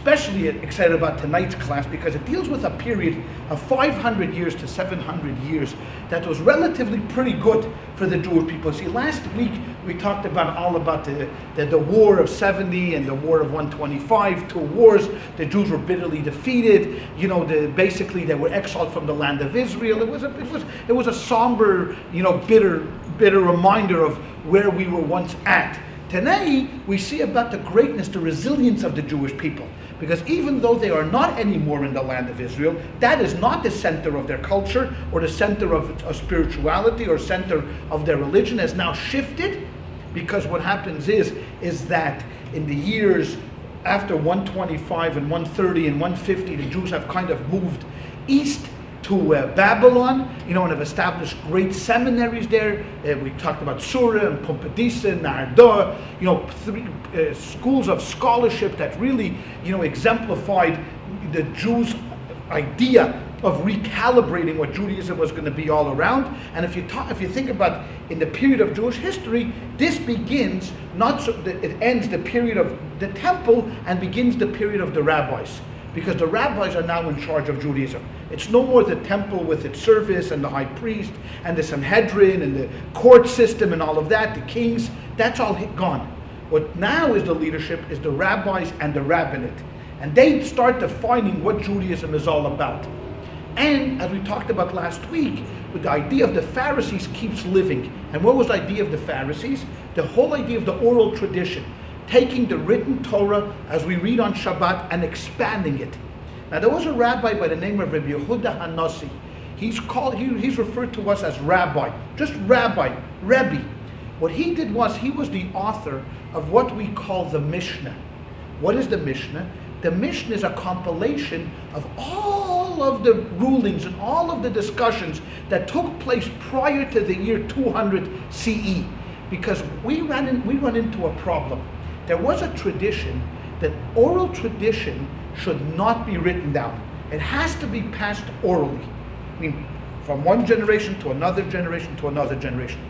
especially excited about tonight's class because it deals with a period of 500 years to 700 years that was relatively pretty good for the Jewish people. See, last week we talked about all about the War of 70 and the War of 125, two wars. The Jews were bitterly defeated. You know, basically they were exiled from the land of Israel. It was a somber, you know, bitter reminder of where we were once at. Today, we see about the greatness, the resilience of the Jewish people. Because even though they are not anymore in the land of Israel, that is not the center of their culture or the center of spirituality or center of their religion has now shifted. Because what happens is that in the years after 125 and 130 and 150, the Jews have kind of moved east to Babylon, you know, and have established great seminaries there. We talked about Surah and Pumbedisa and Narda, you know, three schools of scholarship that really, you know, exemplified the Jews' idea of recalibrating what Judaism was going to be all around. And if you think about in the period of Jewish history, this begins it ends the period of the temple and begins the period of the rabbis. Because the rabbis are now in charge of Judaism. It's no more the temple with its service and the high priest and the Sanhedrin and the court system and all of that, the kings. That's all gone. What now is the leadership is the rabbis and the rabbinate. And they start defining what Judaism is all about. And as we talked about last week, the idea of the Pharisees keeps living. And what was the idea of the Pharisees? The whole idea of the oral tradition. Taking the written Torah as we read on Shabbat and expanding it. Now there was a rabbi by the name of Rabbi Yehuda Hanassi. He's referred to us as rabbi, just rabbi, Rebbe. What he did was he was the author of what we call the Mishnah. What is the Mishnah? The Mishnah is a compilation of all of the rulings and all of the discussions that took place prior to the year 200 CE. Because we run into a problem. There was a tradition that oral tradition should not be written down. It has to be passed orally. I mean, from one generation to another generation to another generation.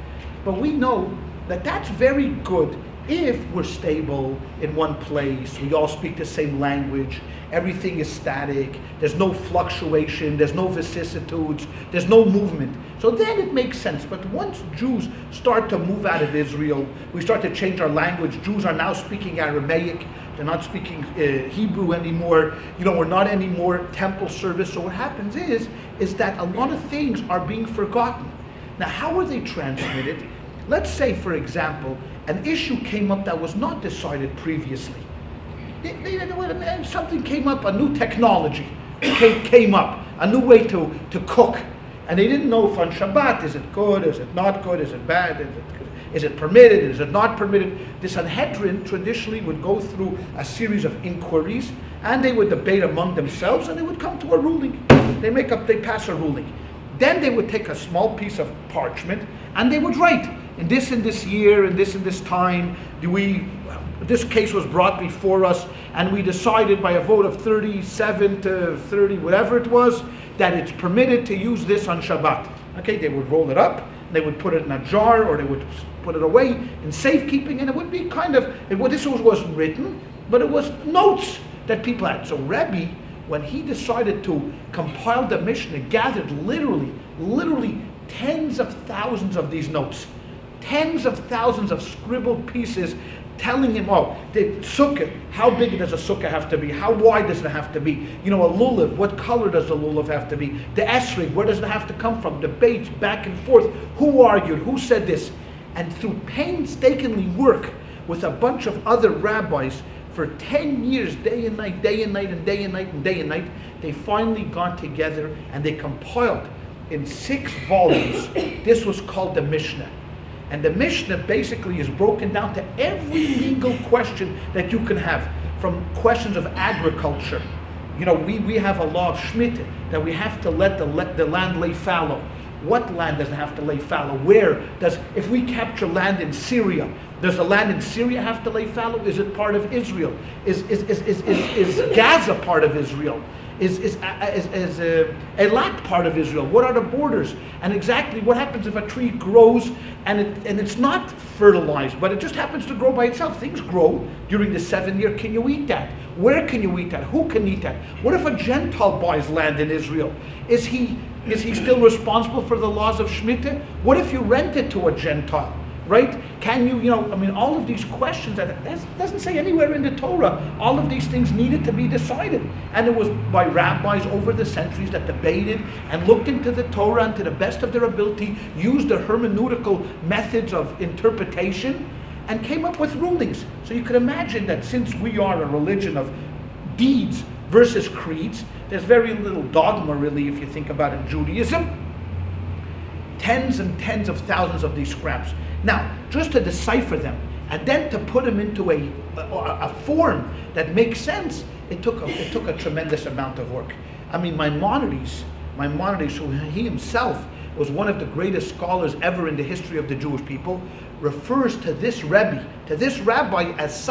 But we know that that's very good if we're stable in one place, we all speak the same language, everything is static, there's no fluctuation, there's no vicissitudes, there's no movement. So then it makes sense. But once Jews start to move out of Israel, we start to change our language. Jews are now speaking Aramaic, they're not speaking Hebrew anymore. You know, we're not anymore temple service. So what happens is that a lot of things are being forgotten. Now, how are they transmitted? Let's say, for example, an issue came up that was not decided previously. Something came up, a new technology came up, a new way to cook. And they didn't know if on Shabbat, is it good, is it not good, is it bad, is it permitted, is it not permitted? The Sanhedrin traditionally would go through a series of inquiries and they would debate among themselves and they would come to a ruling. They pass a ruling. Then they would take a small piece of parchment and they would write, in this year, in this time, this case was brought before us, and we decided by a vote of 37 to 30, whatever it was, that it's permitted to use this on Shabbat. Okay, they would roll it up, they would put it in a jar, or they would put it away in safekeeping, and it would be kind of, this wasn't written, but it was notes that people had. So Rabbi, when he decided to compile the Mishnah, gathered literally tens of thousands of these notes. Tens of thousands of scribbled pieces telling him, oh, the sukkah, how big does a sukkah have to be? How wide does it have to be? You know, a lulav, what color does the lulav have to be? The esrog, where does it have to come from? Debates back and forth. Who argued? Who said this? And through painstakingly work with a bunch of other rabbis for 10 years, day and night, day and night, and day and night, and day and night, they finally got together and they compiled in 6 volumes. This was called the Mishnah. And the Mishnah basically is broken down to every legal question that you can have, from questions of agriculture. You know, we have a law of Shemitah that we have to let the land lay fallow. What land doesn't have to lay fallow? If we capture land in Syria, does the land in Syria have to lay fallow? Is it part of Israel? Is Gaza part of Israel? Is Eilat part of Israel? What are the borders? And exactly what happens if a tree grows and it's not fertilized, but it just happens to grow by itself? Things grow during the 7 year. Can you eat that? Where can you eat that? Who can eat that? What if a Gentile buys land in Israel? Is he still responsible for the laws of Shemitah? What if you rent it to a Gentile? Right? Can you, all of these questions, that doesn't say anywhere in the Torah, all of these things needed to be decided. And it was by rabbis over the centuries that debated and looked into the Torah and to the best of their ability, used the hermeneutical methods of interpretation and came up with rulings. So you could imagine that since we are a religion of deeds versus creeds, there's very little dogma really if you think about it in Judaism. Tens and tens of thousands of these scraps. Now, just to decipher them and then to put them into a form that makes sense, it took a tremendous amount of work. I mean, Maimonides, who he himself was one of the greatest scholars ever in the history of the Jewish people, refers to this rabbi as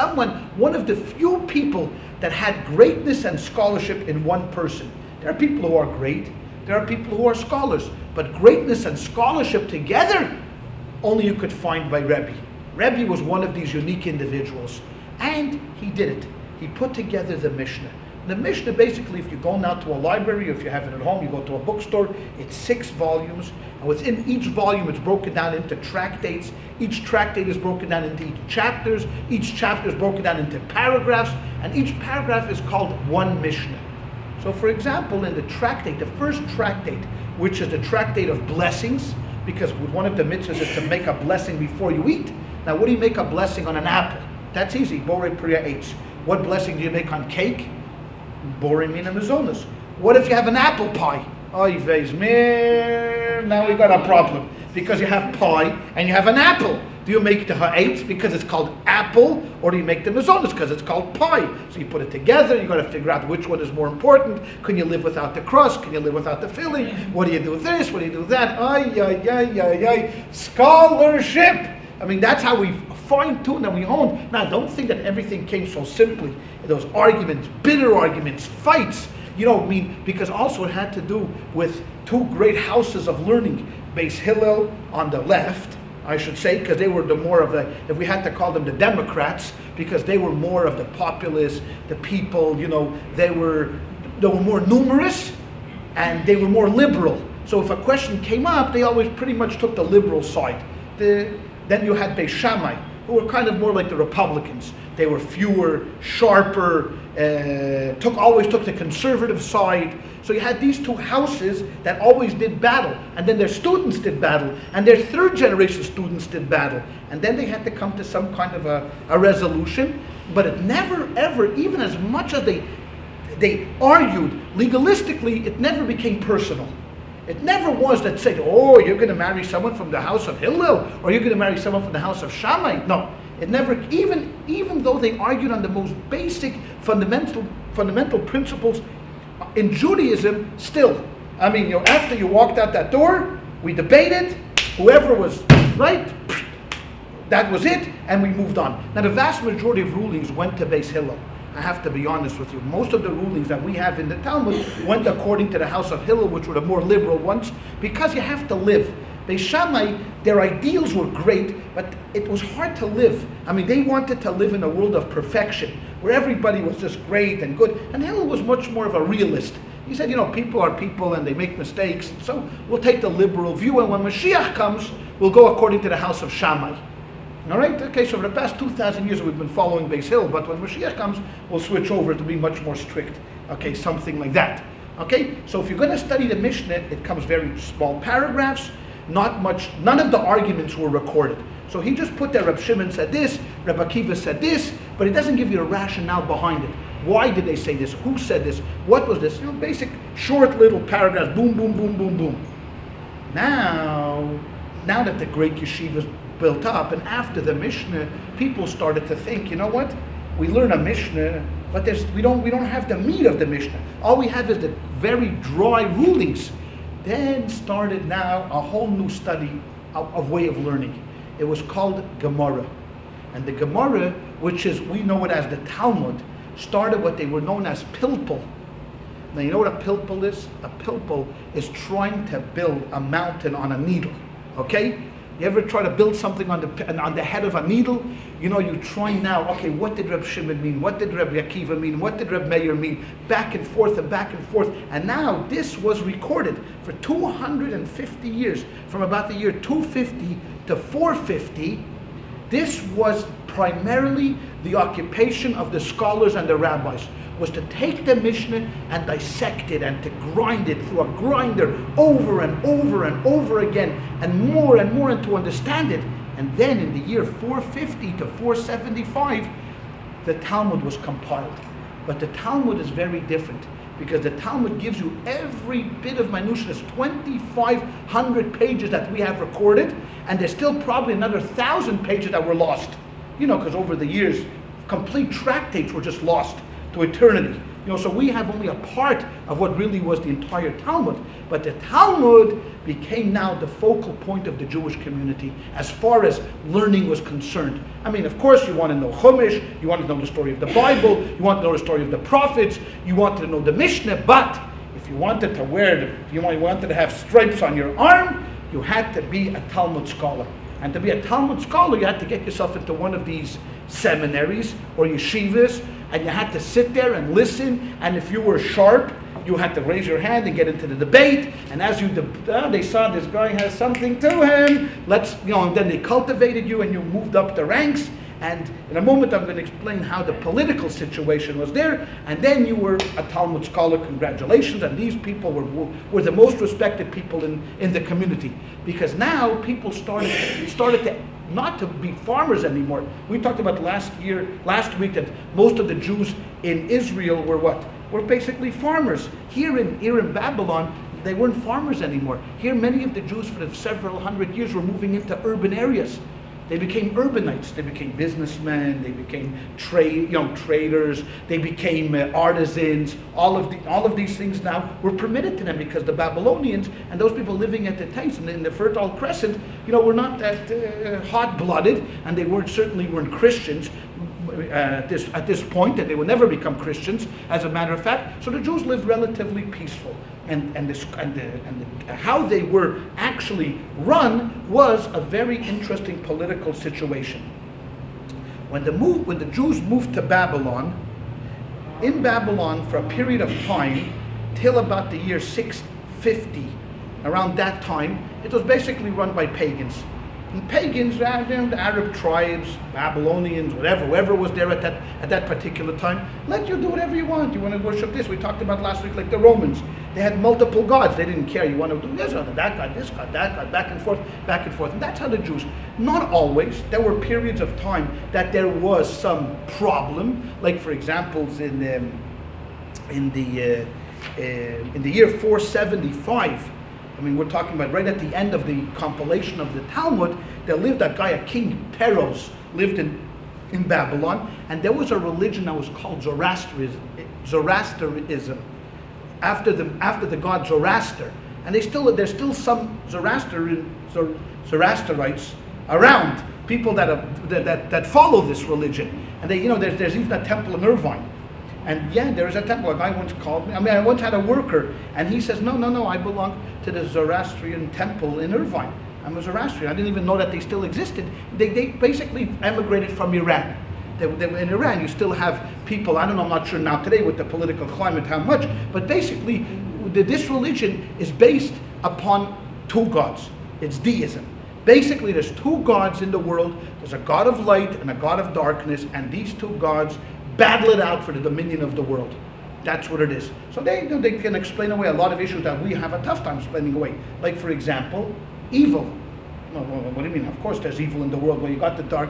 one of the few people that had greatness and scholarship in one person. There are people who are great, there are people who are scholars, but greatness and scholarship together, only you could find by Rabbi. Rabbi was one of these unique individuals, and he did it. He put together the Mishnah. The Mishnah, basically, if you go now to a library, or if you have it at home, you go to a bookstore, it's 6 volumes, and within each volume it's broken down into tractates. Each tractate is broken down into chapters. Each chapter is broken down into paragraphs, and each paragraph is called one Mishnah. So for example, in the tractate, the first tractate, which is the tractate of blessings, because one of the mitzvahs is to make a blessing before you eat. Now, what do you make a blessing on an apple? That's easy. Borei priya eitz. What blessing do you make on cake? Borei mina mazonos. What if you have an apple pie? Oy vez mir. Now we got a problem because you have pie and you have an apple. Do you make the ha'etz because it's called apple, or do you make the mazonos because it's called pie? So you put it together. You got to figure out which one is more important. Can you live without the crust? Can you live without the filling? What do you do with this? What do you do with that? Ay. Scholarship. I mean, that's how we fine-tune and we hone. Now, don't think that everything came so simply. Those arguments, bitter arguments, fights. Because also it had to do with 2 great houses of learning. Beis Hillel on the left, I should say, because they were the more of if we had to call them the Democrats, because they were more of the populace, the people, they were more numerous and they were more liberal. So if a question came up, they always pretty much took the liberal side. Then you had Beis Shammai, who were kind of more like the Republicans. They were fewer, sharper, always took the conservative side. So you had these 2 houses that always did battle, and then their students did battle, and their 3rd generation students did battle, and then they had to come to some kind of a resolution. But it never ever, even as much as they argued legalistically, it never became personal. It never was that said, oh, you're going to marry someone from the house of Hillel, or you're going to marry someone from the house of Shammai. No, it never, even though they argued on the most basic fundamental principles in Judaism, still, after you walked out that door, we debated, whoever was right, that was it, and we moved on. Now, the vast majority of rulings went to Beis Hillel. I have to be honest with you. Most of the rulings that we have in the Talmud went according to the house of Hillel, which were the more liberal ones, because you have to live. Beis Shammai, their ideals were great, but it was hard to live. They wanted to live in a world of perfection, where everybody was just great and good. And Hillel was much more of a realist. He said, people are people and they make mistakes, so we'll take the liberal view, and when Mashiach comes, we'll go according to the house of Shammai. All right? Okay, so for the past 2,000 years we've been following Beis Hillel, but when Mashiach comes, we'll switch over to be much more strict. Okay, something like that. Okay? So if you're going to study the Mishnah, it comes very small paragraphs, not much, none of the arguments were recorded. So he just put there, Reb Shimon said this, Reb Akiva said this, but it doesn't give you a rationale behind it. Why did they say this? Who said this? What was this? Basic, short little paragraphs, boom, boom, boom, boom, boom. Now that the great yeshivas built up, and after the Mishnah, people started to think, you know what? We learn a Mishnah, but we don't have the meat of the Mishnah. All we have is the very dry rulings. Then started now a whole new study of way of learning. It was called Gemara. And the Gemara, which is, we know it as the Talmud, started what they were known as pilpul. Now you know what a pilpul is? A pilpul is trying to build a mountain on a needle. Okay? You ever try to build something on the head of a needle? You know, you try now, okay, what did Reb Shimon mean? What did Reb Akiva mean? What did Reb Meir mean? Back and forth and back and forth. And now this was recorded for 250 years, from about the year 250 to 450. This was primarily the occupation of the scholars and the rabbis, was to take the Mishnah and dissect it and to grind it through a grinder over and over and over again and more and to understand it. And then in the year 450 to 475, the Talmud was compiled. But the Talmud is very different, because the Talmud gives you every bit of minutiae. There's 2,500 pages that we have recorded, and there's still probably another 1,000 pages that were lost. You know, because over the years, complete tractates were just lost to eternity. You know, so we have only a part of what really was the entire Talmud. But the Talmud became now the focal point of the Jewish community as far as learning was concerned. I mean, of course, you want to know Chumash, you want to know the story of the Bible, you want to know the story of the prophets, you want to know the Mishnah, but if you wanted to you wanted to have stripes on your arm, you had to be a Talmud scholar. And to be a Talmud scholar, you had to get yourself into one of these seminaries or yeshivas, and you had to sit there and listen, and if you were sharp, you had to raise your hand and get into the debate, and as they saw this guy has something to him, and then they cultivated you and you moved up the ranks. And in a moment I'm going to explain how the political situation was there, and then you were a Talmud scholar. Congratulations. And these people were the most respected people in the community, because now people started to not to be farmers anymore. We talked about last week that most of the Jews in Israel were what? Were basically farmers. Here in Babylon, they weren't farmers anymore. Here many of the Jews for several hundred years were moving into urban areas. They became urbanites. They became businessmen. They became traders. They became artisans. All of these things now were permitted to them, because the Babylonians and those people living at the times in the Fertile Crescent, were not that hot-blooded, and they certainly weren't Christians at this point, and they will never become Christians, as a matter of fact. So the Jews lived relatively peaceful. And how they were actually run was a very interesting political situation. When the Jews moved to Babylon, in Babylon for a period of time, till about the year 650, around that time, it was basically run by pagans. And pagans, the Arab tribes, Babylonians, whoever was there at that particular time, let you do whatever you want. You want to worship this. We talked about last week, like the Romans. They had multiple gods. They didn't care. You want to do this, or that god, this god, that god, back and forth, back and forth. And that's how the Jews. Not always. There were periods of time that there was some problem. Like, for example, in the year 475. I mean, we're talking about right at the end of the compilation of the Talmud, there lived a guy, a king, Peros, lived in Babylon, and there was a religion that was called Zoroastrianism, after the god Zoroaster. And there's still some Zoroastrites around, people that follow this religion. And there's even a temple in Irvine. And yeah, there is a temple. A guy once called me. I once had a worker, and he says, no, I belong to the Zoroastrian temple in Irvine. I'm a Zoroastrian. I didn't even know that they still existed. They basically emigrated from Iran. In Iran, you still have people, I'm not sure now today with the political climate how much, but basically this religion is based upon two gods. It's deism. Basically, there's two gods in the world. There's a god of light and a god of darkness, and these two gods battle it out for the dominion of the world. That's what it is. So they can explain away a lot of issues that we have a tough time explaining away. Like, for example, evil. Well, what do you mean? Of course there's evil in the world. Well, you got the god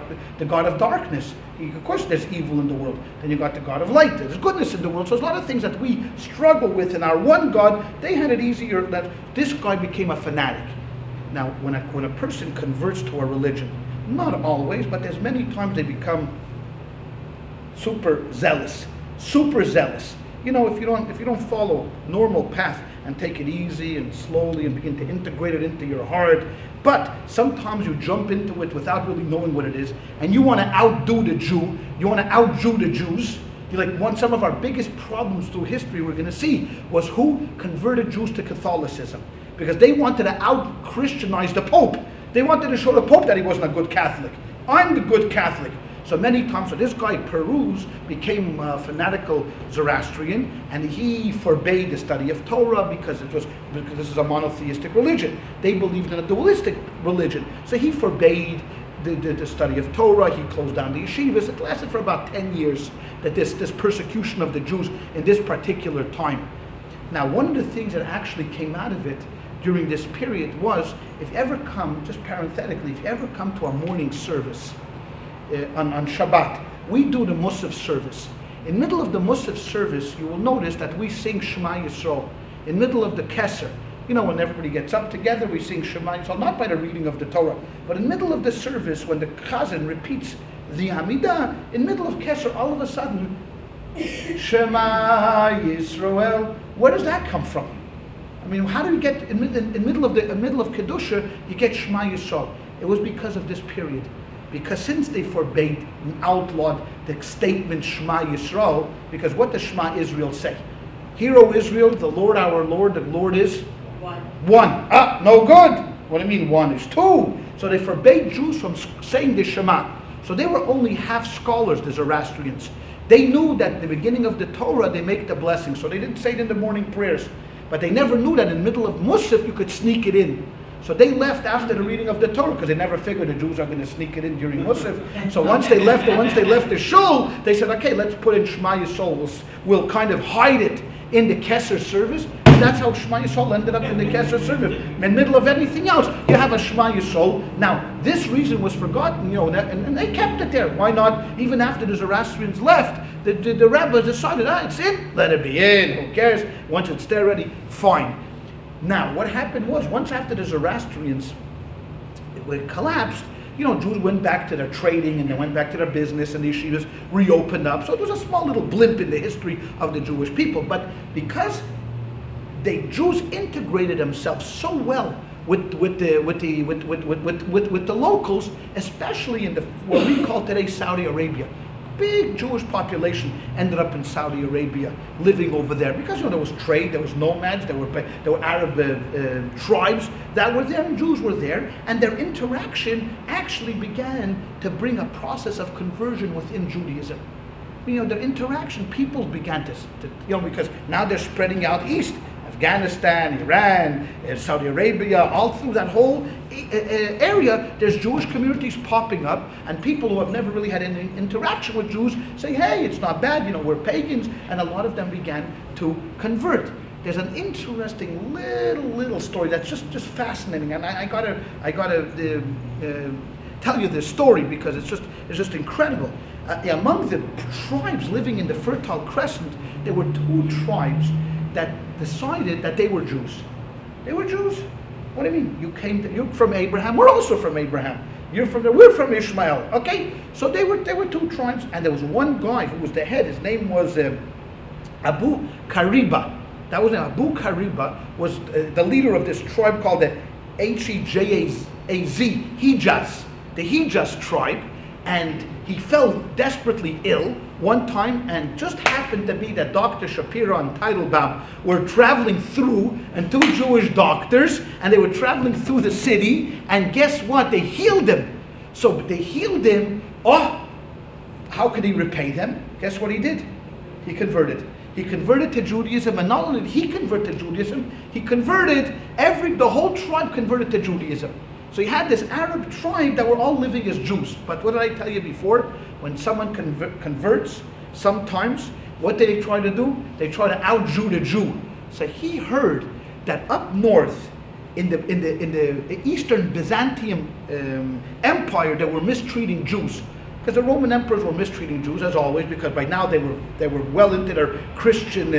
of darkness. Of course there's evil in the world. Then you got the god of light. There's goodness in the world. So there's a lot of things that we struggle with in our one God. They had it easier. That this guy became a fanatic. Now, when a person converts to a religion, not always, but there's many times they become super zealous. If you don't follow normal path and take it easy and slowly and begin to integrate it into your heart, but sometimes you jump into it without really knowing what it is, and you want to outdo the Jew, you want to outdo the Jews, Some of our biggest problems through history we're going to see was who converted Jews to Catholicism, because they wanted to out-Christianize the Pope. They wanted to show the Pope that he wasn't a good Catholic. I'm the good Catholic. So many times, so this guy Peruz became a fanatical Zoroastrian, and he forbade the study of Torah because this is a monotheistic religion. They believed in a dualistic religion. So he forbade the study of Torah. He closed down the yeshivas. It lasted for about 10 years, that this persecution of the Jews in this particular time. Now, one of the things that actually came out of it during this period was, if you ever come, just parenthetically, if you ever come to our morning service on Shabbat, we do the Musaf service. In the middle of the Musaf service, you will notice that we sing Shema Yisrael. In the middle of the Kesser, when everybody gets up together, we sing Shema Yisrael, not by the reading of the Torah, but in the middle of the service, when the Chazan repeats the Hamidah, in the middle of Kesser, all of a sudden, Shema Yisrael. Where does that come from? I mean, how do you get in middle of Kedusha, you get Shema Yisrael? It was because of this period. Because since they forbade and outlawed the statement Shema Yisrael, because what does Shema Israel say? Hear, O Israel, the Lord our Lord, the Lord is one. No good. What do you mean one is two? So they forbade Jews from saying the Shema. So they were only half scholars, the Zoroastrians. They knew that at the beginning of the Torah they make the blessing, so they didn't say it in the morning prayers. But they never knew that in the middle of Musaf you could sneak it in. So they left after the reading of the Torah, because they never figured the Jews are going to sneak it in during Musaf. So once they left the shul, they said, okay, let's put in Shema Yisrael. We'll kind of hide it in the Kesser service. And that's how Shema Yisrael ended up in the Kesser service. In the middle of anything else, you have a Shema Yisrael. Now, this reason was forgotten, and they kept it there. Why not? Even after the Zoroastrians left, the rabbis decided, it's in, let it be in, who cares? Once it's there already, fine. Now, what happened was, once after the Zoroastrians collapsed, Jews went back to their trading, and they went back to their business, and the yeshivas reopened up. So it was a small little blimp in the history of the Jewish people. But because the Jews integrated themselves so well with the locals, especially in what we call today Saudi Arabia. Big Jewish population ended up in Saudi Arabia, living over there, because there was trade, there was nomads, there were Arab tribes that were there, and Jews were there, and their interaction actually began to bring a process of conversion within Judaism. Their interaction, people began to because now they're spreading out east. Afghanistan, Iran, Saudi Arabia, all through that whole area, there's Jewish communities popping up, and people who have never really had any interaction with Jews say, hey, it's not bad, we're pagans, and a lot of them began to convert. There's an interesting little story that's just fascinating, and I gotta tell you this story because it's just incredible. Among the tribes living in the Fertile Crescent, there were two tribes that decided that they were Jews. They were Jews. What do you mean? You're from Abraham. We're also from Abraham. We're from Ishmael. Okay? So they were two tribes, and there was one guy who was the head. His name was Abu Kariba. That was Abu Kariba was the leader of this tribe called the Hejaz, Hejaz, the Hejaz tribe, and he fell desperately ill one time, and just happened to be that Dr. Shapiro and Teitelbaum were traveling through, and two Jewish doctors, and they were traveling through the city, and guess what? They healed him. So they healed him. How could he repay them? Guess what he did? He converted. He converted to Judaism, and not only did he convert to Judaism, he converted the whole tribe converted to Judaism. So you had this Arab tribe that were all living as Jews. But what did I tell you before? When someone converts, sometimes, what do they try to do? They try to out-Jew the Jew. So he heard that up north, in the Eastern Byzantium Empire, they were mistreating Jews. Because the Roman emperors were mistreating Jews, as always, because by now they were well into their Christian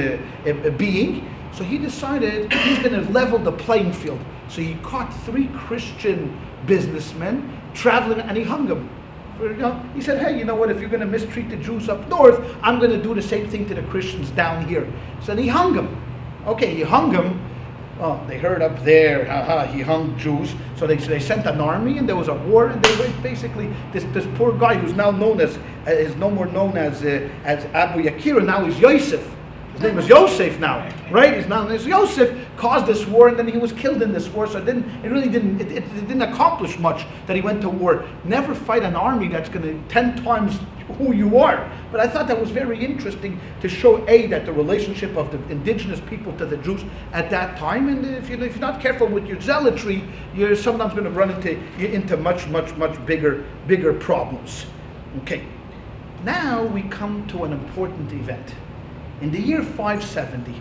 being. So he decided he's going to level the playing field. So he caught 3 Christian businessmen traveling, and he hung them. He said, hey, you know what, if you're going to mistreat the Jews up north, I'm going to do the same thing to the Christians down here. So he hung them. Okay, he hung them. Oh, they heard up there, he hung Jews. So they sent an army, and there was a war, and they went basically, this poor guy who's now known as, is no more known as Abu Yakir, now he's Yosef. His name was Yosef now, right? He's now as Yosef, caused this war, and then he was killed in this war. So it didn't accomplish much that he went to war. Never fight an army that's going to 10 times who you are. But I thought that was very interesting to show that the relationship of the indigenous people to the Jews at that time. And if you're not careful with your zealotry, you're sometimes going to run into much bigger problems. Okay, now we come to an important event. In the year 570,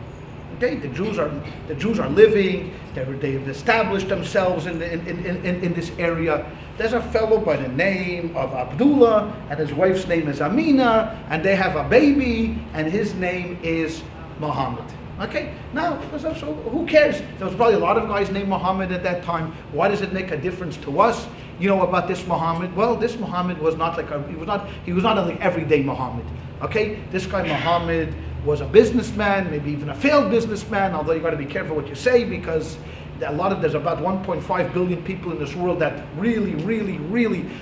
okay, the Jews are living. They've established themselves in this area. There's a fellow by the name of Abdullah, and his wife's name is Amina, and they have a baby, and his name is Muhammad. Okay, now, so who cares? There was probably a lot of guys named Muhammad at that time. Why does it make a difference to us? You know about this Muhammad? Well, this Muhammad was not like he was not like everyday Muhammad. Okay, this guy Muhammad was a businessman, maybe even a failed businessman, although you got to be careful what you say, because there's about 1.5 billion people in this world that really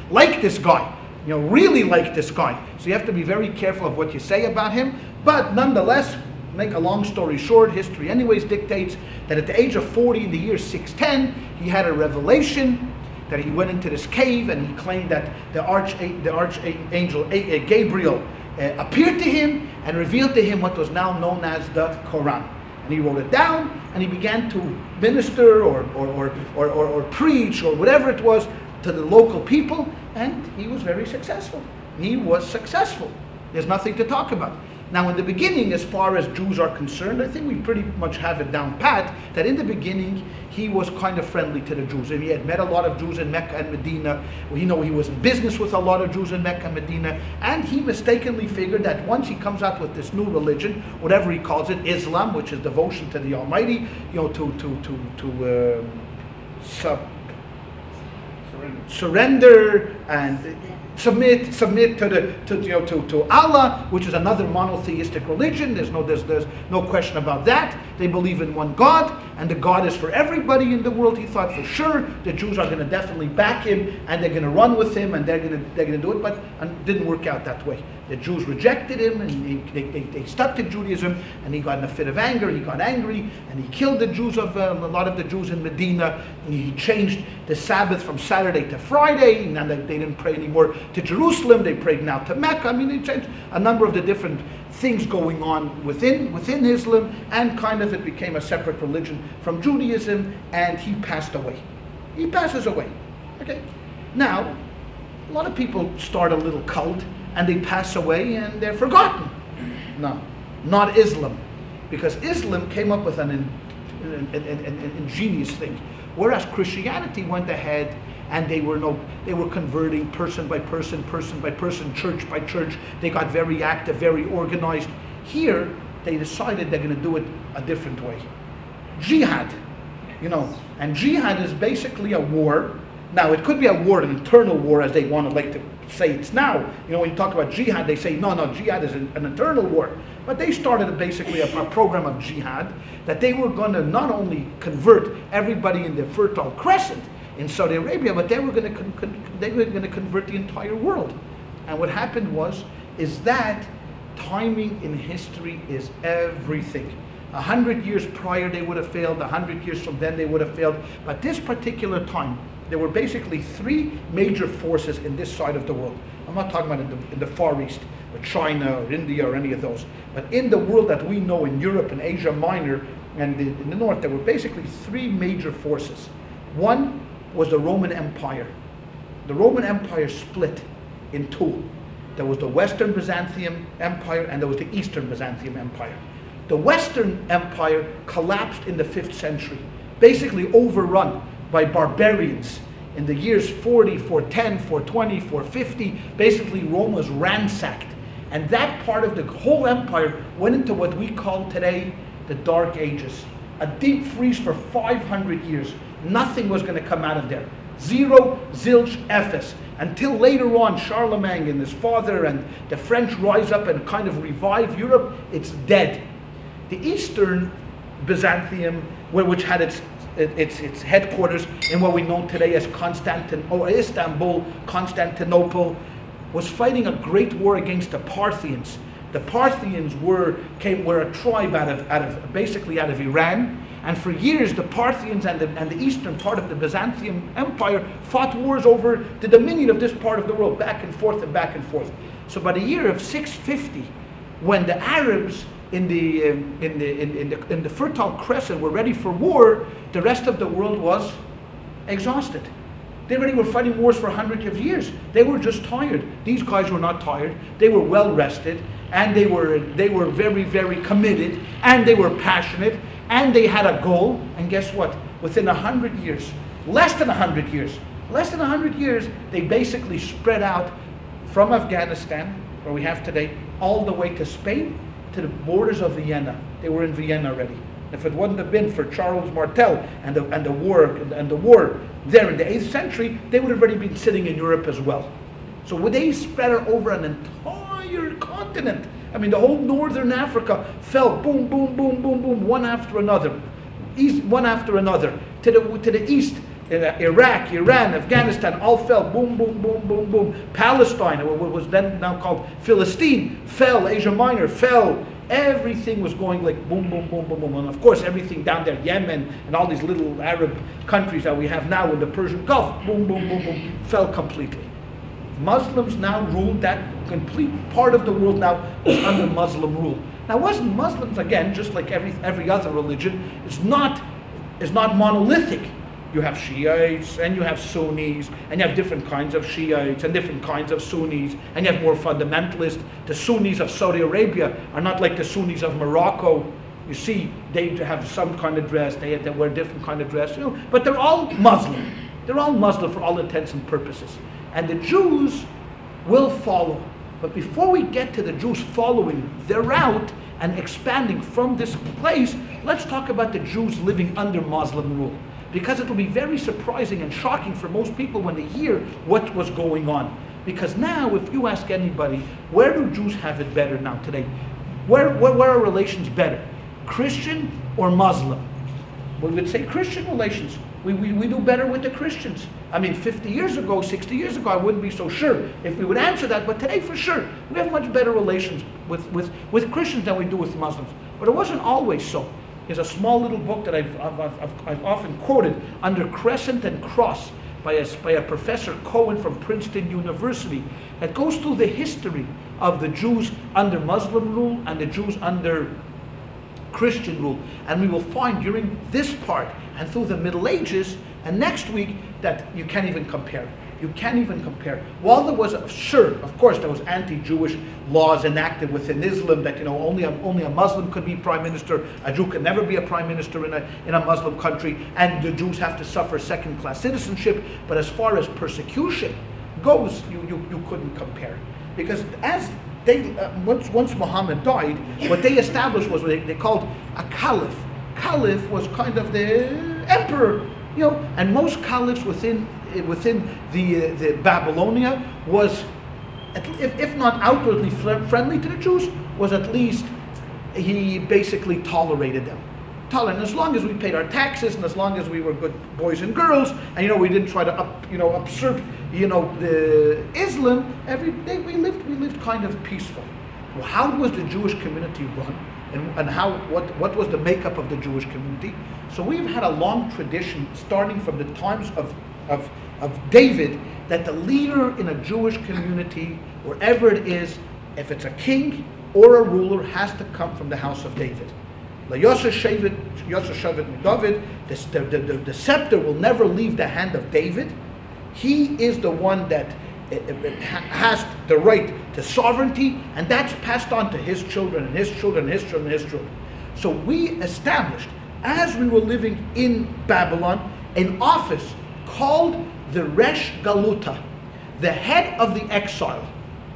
like this guy. You know, really like this guy. So you have to be very careful of what you say about him. But nonetheless, make a long story short, history anyways dictates that at the age of 40 in the year 610, he had a revelation that he went into this cave, and he claimed that the archangel Gabriel appeared to him and revealed to him what was now known as the Quran. And he wrote it down, and he began to minister or preach or whatever it was to the local people, and he was very successful. He was successful. There's nothing to talk about. Now, in the beginning, as far as Jews are concerned, I think we pretty much have it down pat, that in the beginning, he was kind of friendly to the Jews. And he had met a lot of Jews in Mecca and Medina. He was in business with a lot of Jews in Mecca and Medina. And he mistakenly figured that once he comes out with this new religion, whatever he calls it, Islam, which is devotion to the Almighty, surrender and submit to Allah, which is another monotheistic religion. There's no question about that. They believe in one God, and the God is for everybody in the world. He thought for sure the Jews are going to definitely back him, and they're going to run with him, and they're going to do it. But it didn't work out that way. The Jews rejected him, and they stuck to Judaism, and he got in a fit of anger. He got angry, and he killed the Jews a lot of the Jews in Medina. And he changed the Sabbath from Saturday to Friday. Now they didn't pray anymore to Jerusalem. They prayed now to Mecca. I mean, they changed a number of the different things going on within Islam, and kind of it became a separate religion from Judaism, and he passed away. He passes away. Okay. Now, a lot of people start a little cult, and they pass away, and they're forgotten. No, not Islam, because Islam came up with an ingenious thing, whereas Christianity went ahead, and they were converting person by person, church by church. They got very active, very organized. Here, they decided they're going to do it a different way. Jihad, and jihad is basically a war. Now, it could be a war, an internal war, as they want to like to say it's now. When you talk about jihad, they say, no, jihad is an internal war. But they started basically a program of jihad that they were going to not only convert everybody in the Fertile Crescent in Saudi Arabia, but they were going to convert the entire world. And what happened is that timing in history is everything. 100 years prior they would have failed, 100 years from then they would have failed. But this particular time, there were basically three major forces in this side of the world. I'm not talking about in the Far East, or China, or India, or any of those. But in the world that we know, in Europe and Asia Minor, and in the North, there were basically three major forces. One was the Roman Empire. The Roman Empire split in two. There was the Western Byzantium Empire, and there was the Eastern Byzantium Empire. The Western Empire collapsed in the 5th century, basically overrun by barbarians. In the years 40, 410, 420, 450, basically Rome was ransacked. And that part of the whole empire went into what we call today the Dark Ages. A deep freeze for 500 years. Nothing was going to come out of there. Zero, zilch, ephes. Until later on, Charlemagne and his father and the French rise up and kind of revive Europe. It's dead. The Eastern Byzantium, which had its headquarters in what we know today as Istanbul, Constantinople, was fighting a great war against the Parthians. The Parthians were a tribe basically out of Iran, and for years the Parthians and the eastern part of the Byzantium Empire fought wars over the dominion of this part of the world, back and forth and back and forth. So by the year of 650, when the Arabs in the Fertile Crescent were ready for war, the rest of the world was exhausted. They already were fighting wars for hundreds of years. They were just tired. These guys were not tired. They were well rested, and they were very, very committed, and they were passionate, and they had a goal. And guess what? Within 100 years, less than 100 years, they basically spread out from Afghanistan, where we have today, all the way to Spain, to the borders of Vienna. They were in Vienna already. If it wouldn't have been for Charles Martel and the war there in the 8th century, they would have already been sitting in Europe as well. So they spread it over an entire continent. I mean, the whole northern Africa fell, boom, boom, boom, boom, boom, one after another, one after another. To the east, Iraq, Iran, Afghanistan, all fell, boom, boom, boom, boom, boom. Palestine, what was then now called Philistine, fell. Asia Minor fell. Everything was going like boom, boom, boom, boom, boom. And of course, everything down there, Yemen and all these little Arab countries that we have now in the Persian Gulf, boom, boom, boom, boom, fell completely. Muslims now ruled that complete part of the world now was under Muslim rule. Now, wasn't Muslims, again, just like every other religion, is not monolithic. You have Shiites and you have Sunnis, and you have different kinds of Shiites and different kinds of Sunnis, and you have more fundamentalists. The Sunnis of Saudi Arabia are not like the Sunnis of Morocco. You see, they have some kind of dress, they wear different kind of dress, but they're all Muslim. They're all Muslim for all intents and purposes. And the Jews will follow. But before we get to the Jews following their route and expanding from this place, let's talk about the Jews living under Muslim rule. Because it will be very surprising and shocking for most people when they hear what was going on. Because now, if you ask anybody, where do Jews have it better now today? Where are relations better? Christian or Muslim? We would say Christian relations. We do better with the Christians. I mean, 50 years ago, 60 years ago, I wouldn't be so sure if we would answer that. But today, for sure, we have much better relations with Christians than we do with Muslims. But it wasn't always so. There's a small little book that I've often quoted, Under Crescent and Cross, by a Professor Cohen from Princeton University, that goes through the history of the Jews under Muslim rule and the Jews under Christian rule. And we will find during this part and through the Middle Ages and next week that you can't even compare. You can't even compare. While there was, sure, of course, there was anti-Jewish laws enacted within Islam that only a Muslim could be prime minister, a Jew could never be a prime minister in a Muslim country, and the Jews have to suffer second-class citizenship. But as far as persecution goes, you couldn't compare, because as they once Muhammad died, what they established was what they called a caliph. Caliph was kind of the emperor, and most caliphs within the Babylonia was, if not outwardly friendly to the Jews, was at least he basically tolerated them. And as long as we paid our taxes, and as long as we were good boys and girls, and we didn't try to usurp the Islam, every day we lived kind of peaceful. Well, how was the Jewish community run, and what was the makeup of the Jewish community? So we've had a long tradition starting from the times of David, that the leader in a Jewish community, wherever it is, if it's a king or a ruler, has to come from the house of David. The scepter will never leave the hand of David. He is the one that has the right to sovereignty, and that's passed on to his children and his children and his children and his children. So we established, as we were living in Babylon, an office called the Resh Galuta, the head of the exile.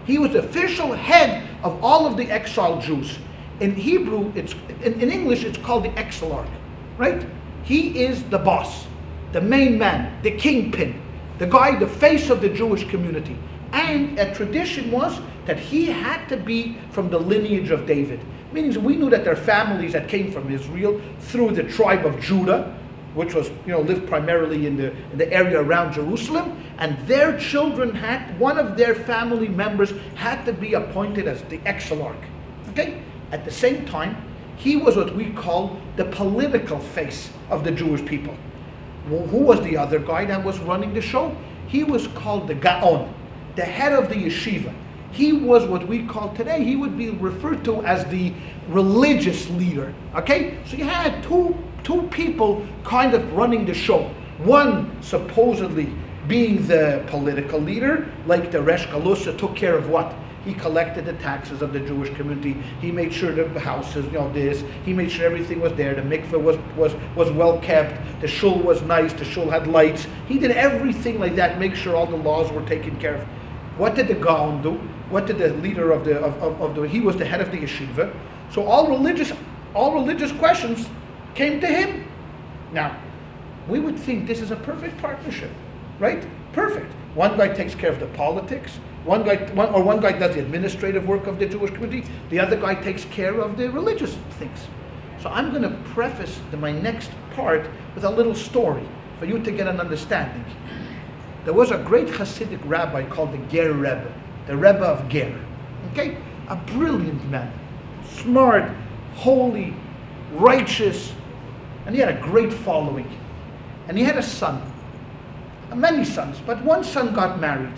He was the official head of all of the exiled Jews. In Hebrew, in English, it's called the exilarch, right? He is the boss, the main man, the kingpin, the guy, the face of the Jewish community. And a tradition was that he had to be from the lineage of David. Meaning we knew that their families that came from Israel through the tribe of Judah, which was, lived primarily in the area around Jerusalem, and their children one of their family members had to be appointed as the exilarch. Okay? At the same time, he was what we call the political face of the Jewish people. Well, who was the other guy that was running the show? He was called the Gaon, the head of the yeshiva. He was what we call today, he would be referred to as the religious leader. Okay? So you had two people kind of running the show. One supposedly being the political leader, like the Resh Galusa took care of what? He collected the taxes of the Jewish community. He made sure the houses, he made sure everything was there. The mikveh was well kept. The shul was nice. The shul had lights. He did everything like that, make sure all the laws were taken care of. What did the Gaon do? What did the leader of the he was the head of the yeshiva. So all religious questions came to him. Now, we would think this is a perfect partnership, right? Perfect. One guy takes care of the politics. One guy does the administrative work of the Jewish community. The other guy takes care of the religious things. So I'm going to preface my next part with a little story for you to get an understanding. There was a great Hasidic rabbi called the Ger Rebbe, the Rebbe of Ger. Okay, a brilliant man, smart, holy, righteous, and he had a great following. And he had a son, many sons, but one son got married.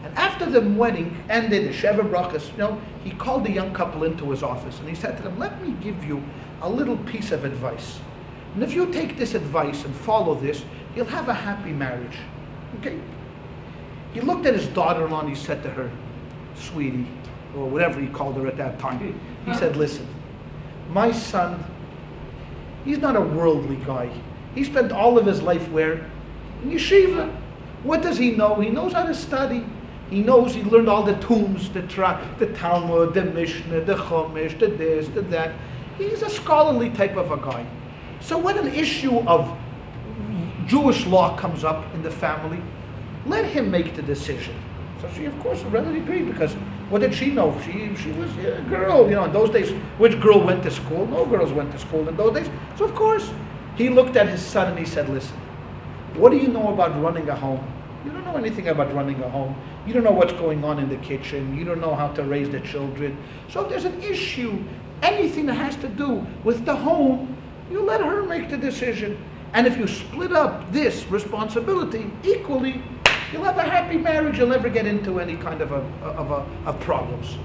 And after the wedding ended, the Sheva Brachas, he called the young couple into his office and he said to them, let me give you a little piece of advice. And if you take this advice and follow this, you'll have a happy marriage. Okay? He looked at his daughter-in-law and he said to her, sweetie, or whatever he called her at that time, he said, listen, my son, he's not a worldly guy. He spent all of his life where? In yeshiva. What does he know? He knows how to study. He learned all the tombs, the Talmud, the Mishnah, the Chumash, the this, the that. He's a scholarly type of a guy. So when an issue of Jewish law comes up in the family, let him make the decision. So she, of course, readily agreed, because what did she know? She was a girl. In those days, which girl went to school? No girls went to school in those days. So of course, he looked at his son and he said, listen, what do you know about running a home? You don't know anything about running a home. You don't know what's going on in the kitchen. You don't know how to raise the children. So if there's an issue, anything that has to do with the home, you let her make the decision. And if you split up this responsibility equally, you'll have a happy marriage. You'll never get into any kind of problems.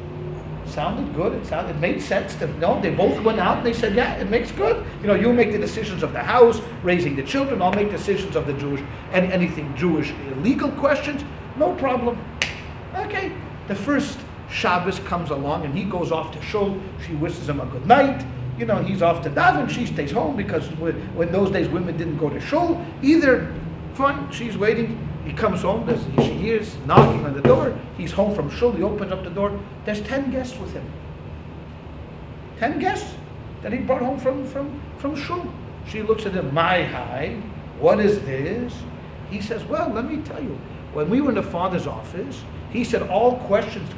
Sounded good. It made sense. They both went out and they said, yeah, it makes good. You make the decisions of the house, raising the children. I'll make decisions of the Jewish, and anything Jewish legal questions. No problem. Okay. The first Shabbos comes along and he goes off to shul. She wishes him a good night. He's off to daven. She stays home because when those days women didn't go to shul either. Fine. She's waiting. He comes home, she hears knocking on the door. He's home from shul, he opens up the door. There's 10 guests with him. 10 guests that he brought home from shul. She looks at him, my hi, what is this? He says, well, let me tell you, when we were in the father's office, he said all questions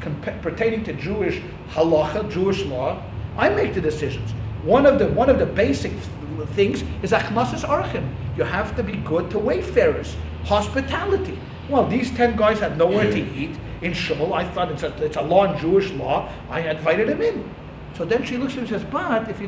pertaining to Jewish halacha, Jewish law, I make the decisions. One of the basic things is achnasas orchim. You have to be good to wayfarers. Hospitality. Well, these 10 guys had nowhere to eat in shul. I thought it's a law in Jewish law. I invited him in. So then she looks at him and says, but if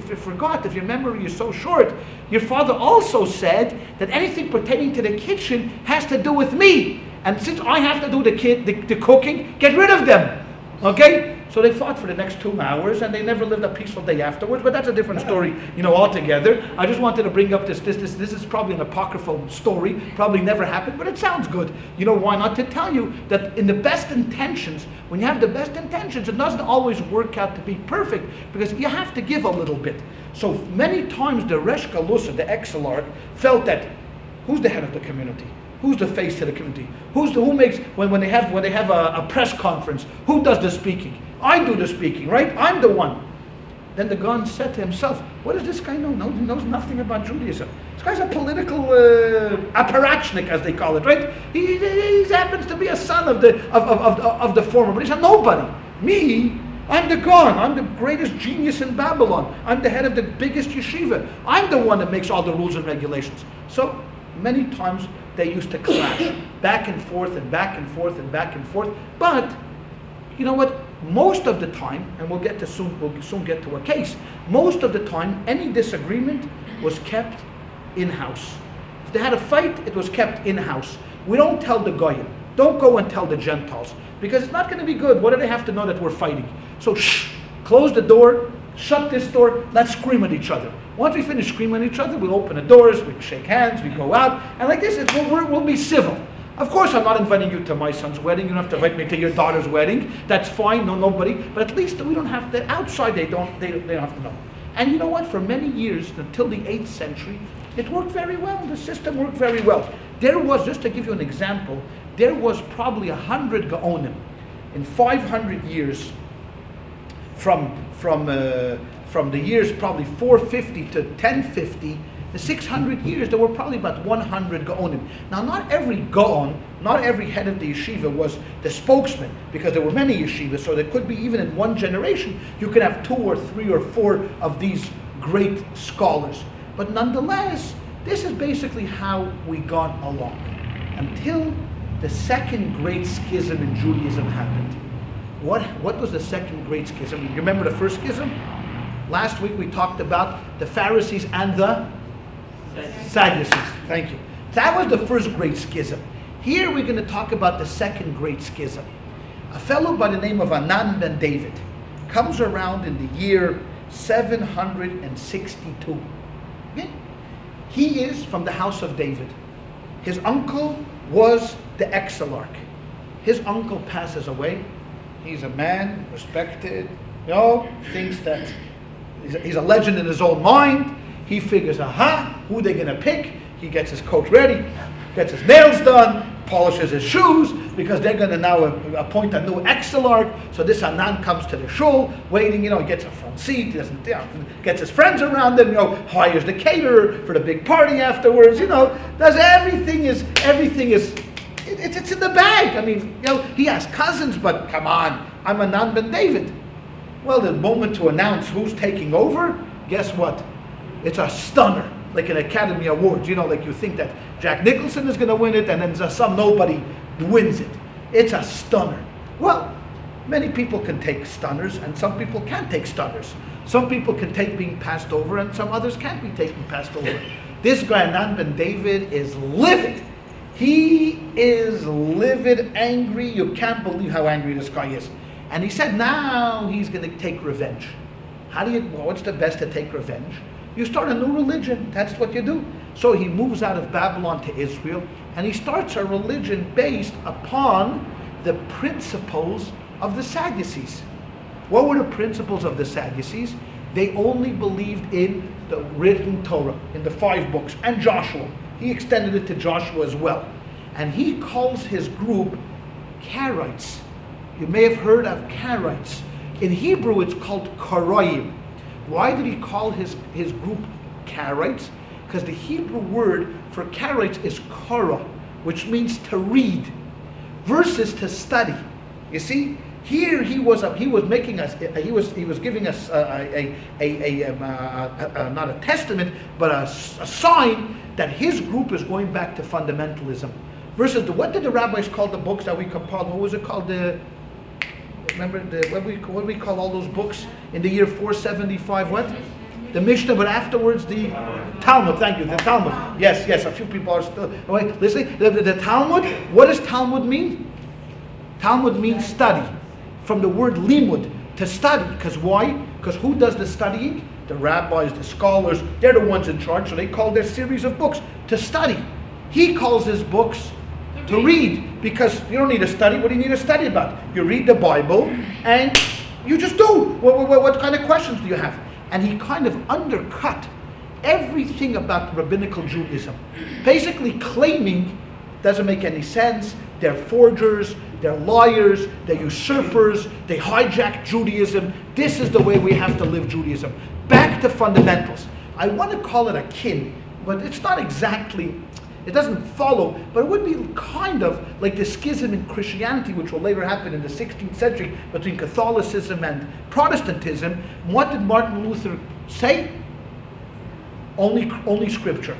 you forgot, if your memory is so short, your father also said that anything pertaining to the kitchen has to do with me. And since I have to do the cooking, get rid of them. Okay? So they fought for the next 2 hours, and they never lived a peaceful day afterwards. But that's a different story, altogether. I just wanted to bring up this. This is probably an apocryphal story. Probably never happened, but it sounds good. Why not? To tell you that in the best intentions, when you have the best intentions, it doesn't always work out to be perfect, because you have to give a little bit. So many times the Resh Galusa, the exilarch, felt that who's the head of the community? Who's the face to the community? Who makes when they have a press conference? Who does the speaking? I do the speaking, right? I'm the one. Then the Gaon said to himself, what does this guy know? No, he knows nothing about Judaism. This guy's a political apparatchik, as they call it, right? He happens to be a son of the former, but he's a nobody. Me, I'm the Gaon. I'm the greatest genius in Babylon. I'm the head of the biggest yeshiva. I'm the one that makes all the rules and regulations. So many times they used to clash, back and forth and back and forth and back and forth. But you know what? Most of the time, and we'll soon get to a case. Most of the time, any disagreement was kept in-house. If they had a fight, it was kept in-house. We don't tell the Goyim. Don't go and tell the Gentiles, because it's not going to be good. What do they have to know that we're fighting? So shh, close the door, shut this door, let's scream at each other. Once we finish screaming at each other, we'll open the doors, we shake hands, we go out, and like this, we'll be civil. Of course, I'm not inviting you to my son's wedding. You don't have to invite me to your daughter's wedding. That's fine, nobody. But at least we don't have to, outside they don't have to know. And you know what? For many years, until the 8th century, it worked very well. The system worked very well. There was, just to give you an example, there was probably 100 Gaonim in 500 years from the years probably 450 to 1050. The 600 years, there were probably about 100 Gaonim. Now, not every Gaon, not every head of the yeshiva was the spokesman, because there were many yeshivas, so there could be, even in one generation, you could have 2 or 3 or 4 of these great scholars. But nonetheless, this is basically how we got along until the second great schism in Judaism happened. What was the second great schism? You remember the first schism? Last week we talked about the Pharisees and the Sadducees. Thank you. That was the first great schism. Here we're going to talk about the second great schism. A fellow by the name of Anan ben David comes around in the year 762. Okay? He is from the house of David. His uncle was the Exarch. His uncle passes away. He's a man, respected, thinks that he's a legend in his own mind. He figures, who they going to pick? He gets his coat ready, gets his nails done, polishes his shoes, because they're going to now appoint a new Exarch. So this Anan comes to the shul, waiting, he gets a front seat, gets his friends around him, hires the caterer for the big party afterwards, does everything is, it's in the bag. I mean, he has cousins, but come on, I'm Anan ben David. Well, the moment to announce who's taking over, guess what? It's a stunner, like an Academy Award. Like you think that Jack Nicholson is going to win it, and then some nobody wins it. It's a stunner. Well, many people can take stunners, and some people can't take stunners. Some people can take being passed over, and some others can't be taken passed over. This guy, Anan ben David, is livid. He is livid, angry. You can't believe how angry this guy is. And he said now he's going to take revenge. What's the best to take revenge? You start a new religion. That's what you do. So he moves out of Babylon to Israel, and he starts a religion based upon the principles of the Sadducees. What were the principles of the Sadducees? They only believed in the written Torah, in the 5 books, and Joshua. He extended it to Joshua as well. And he calls his group Karaites. You may have heard of Karaites. In Hebrew, it's called Karaim. Why did he call his group Karaites? Because the Hebrew word for Karaites is kara, which means to read, versus to study. You see, here he was giving us not a testament, but a sign that his group is going back to fundamentalism. Versus what did the rabbis call the books that we compiled? What was it called? What do we call all those books in the year 475? What? The Mishnah, but afterwards the Talmud. Thank you, the Talmud. Yes. A few people are still listening. The Talmud. What does Talmud mean? Talmud means study, from the word limud, to study. Because why? Because who does the studying? The rabbis, the scholars. They're the ones in charge. So they call their series of books to study. He calls his books to read, because you don't need to study. What do you need to study about? You read the Bible and you just do. What kind of questions do you have? And he kind of undercut everything about rabbinical Judaism, basically claiming doesn't make any sense. They're forgers, they're liars, they're usurpers, they hijack Judaism. This is the way we have to live Judaism. Back to fundamentals. I want to call it a kin, but it's not exactly. It doesn't follow, but it would be kind of like the schism in Christianity, which will later happen in the 16th century between Catholicism and Protestantism. What did Martin Luther say? Only Scripture,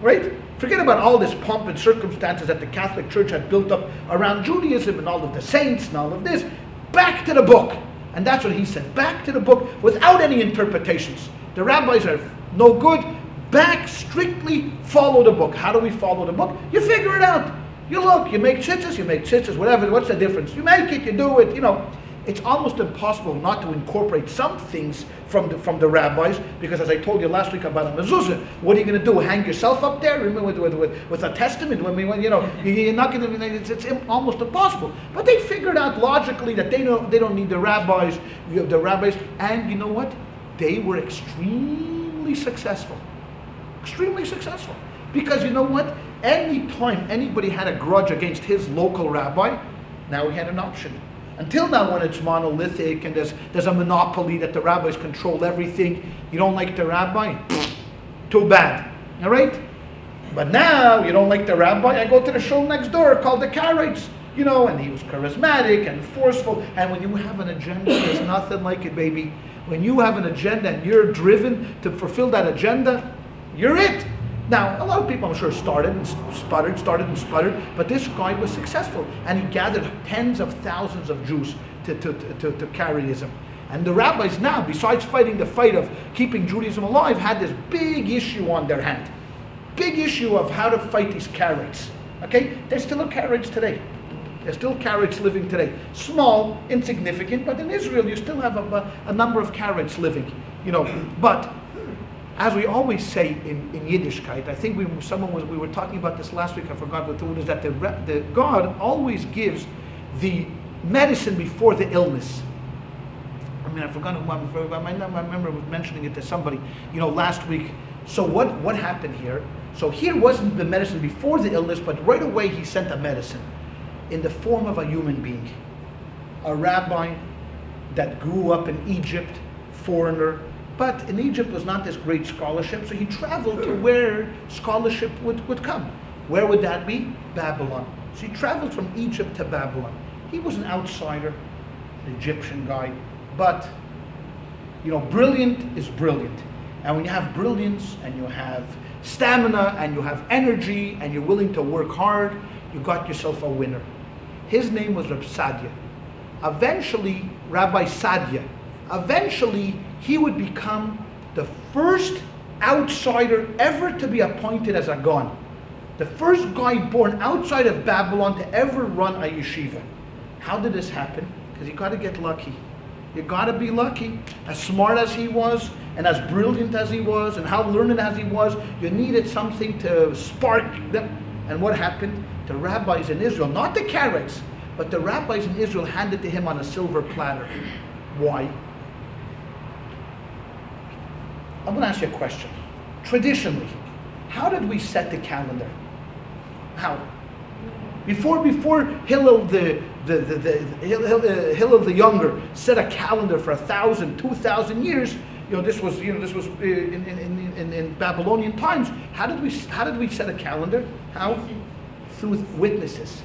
right? Forget about all this pomp and circumstances that the Catholic Church had built up around Judaism and all of the saints and all of this. Back to the book. And that's what he said. Back to the book without any interpretations. The rabbis are no good. Back, strictly follow the book. How do we follow the book? You figure it out. You look, you make tzitzis, whatever. What's the difference? You make it, you do it, you know. It's almost impossible not to incorporate some things from the rabbis, because as I told you last week about a mezuzah, what are you going to do? Hang yourself up there with a testament? You know, you're not going to. It's almost impossible. But they figured out logically that they don't need the rabbis. You have the rabbis, and you know what? They were extremely successful. Extremely successful, because you know what? Any time anybody had a grudge against his local rabbi, now he had an option. Until now, when it's monolithic and there's a monopoly that the rabbis control everything, you don't like the rabbi? Too bad. All right? But now, you don't like the rabbi? I go to the shul next door called the Karaites. You know, and he was charismatic and forceful. And when you have an agenda, there's nothing like it, baby. When you have an agenda and you're driven to fulfill that agenda, you're it. Now, a lot of people, I'm sure, started and sputtered, but this guy was successful, and he gathered tens of thousands of Jews to Karaism. And the rabbis now, besides fighting the fight of keeping Judaism alive, had this big issue on their hand. Big issue of how to fight these Karaites. Okay? There's still a Karaites today. There's still Karaites living today. Small, insignificant, but in Israel you still have a number of Karaites living. You know, but as we always say in Yiddishkeit, I think we were talking about this last week, I forgot what it is, that the God always gives the medicine before the illness. I mean, I remember mentioning it to somebody, you know, last week. So what happened here? So here wasn't the medicine before the illness, but right away he sent a medicine in the form of a human being. A rabbi that grew up in Egypt, foreigner, but in Egypt was not this great scholarship, so he traveled to where scholarship would come. Where would that be? Babylon. So he traveled from Egypt to Babylon. He was an outsider, an Egyptian guy, but, you know, brilliant is brilliant. And when you have brilliance, and you have stamina, and you have energy, and you're willing to work hard, you got yourself a winner. His name was Rabbi Sadia. Eventually, Rabbi Sadia, eventually he would become the first outsider ever to be appointed as a Gaon. The first guy born outside of Babylon to ever run a yeshiva. How did this happen? Because you got to get lucky. You got to be lucky. As smart as he was, and as brilliant as he was, and how learned as he was, you needed something to spark them. And what happened? The rabbis in Israel, not the Karaites, but the rabbis in Israel handed to him on a silver platter. Why? I'm going to ask you a question. Traditionally, how did we set the calendar? How? Before Hillel Hillel the Younger set a calendar for 1,000, 2,000 years. This was in Babylonian times. How did we set a calendar? How? Through witnesses.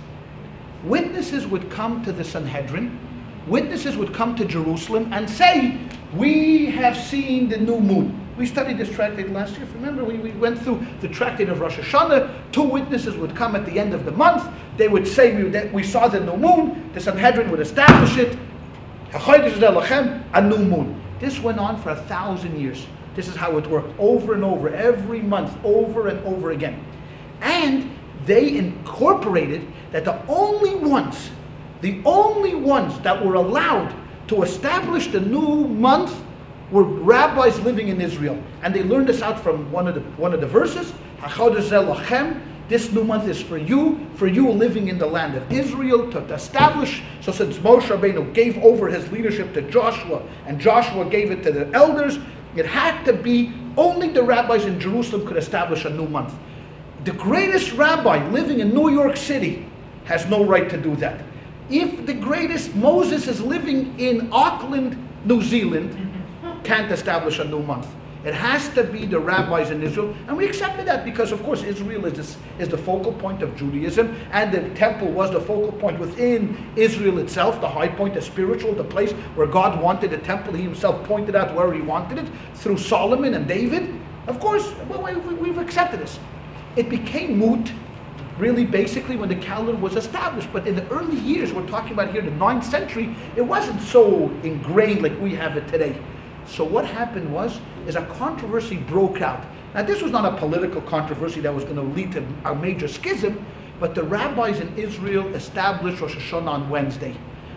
Witnesses would come to the Sanhedrin. Witnesses would come to Jerusalem and say, "We have seen the new moon." We studied this tractate last year. Remember, we went through the tractate of Rosh Hashanah. 2 witnesses would come at the end of the month. They would say, we saw the new moon. The Sanhedrin would establish it. A new moon. This went on for 1,000 years. This is how it worked, over and over, every month, over and over again. And they incorporated that the only ones that were allowed to establish the new month were rabbis living in Israel. And they learned this out from one of the verses. This new month is for you living in the land of Israel, to establish. So since Moshe Rabbeinu gave over his leadership to Joshua, and Joshua gave it to the elders, it had to be only the rabbis in Jerusalem could establish a new month. The greatest rabbi living in New York City has no right to do that. If the greatest Moses is living in Auckland, New Zealand, can't establish a new month. It has to be the rabbis in Israel, and we accepted that because, of course, Israel is the focal point of Judaism, and the temple was the focal point within Israel itself, the high point, the spiritual, the place where God wanted the temple. He himself pointed out where he wanted it through Solomon and David. Of course, well, we've accepted this. It became moot, really, basically, when the calendar was established. But in the early years, we're talking about here, the 9th century, it wasn't so ingrained like we have it today. So what happened is a controversy broke out. Now, this was not a political controversy that was going to lead to a major schism, but the rabbis in Israel established Rosh Hashanah on Wednesday.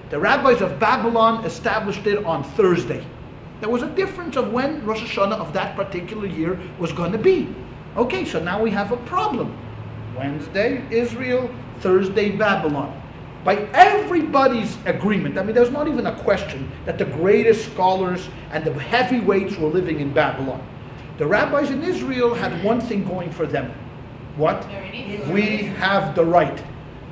The rabbis of Babylon established it on Thursday. There was a difference of when Rosh Hashanah of that particular year was going to be. Okay, so now we have a problem. Wednesday, Israel, Thursday, Babylon. By everybody's agreement, I mean, there's not even a question that the greatest scholars and the heavyweights were living in Babylon. The rabbis in Israel had one thing going for them. What? We have the right.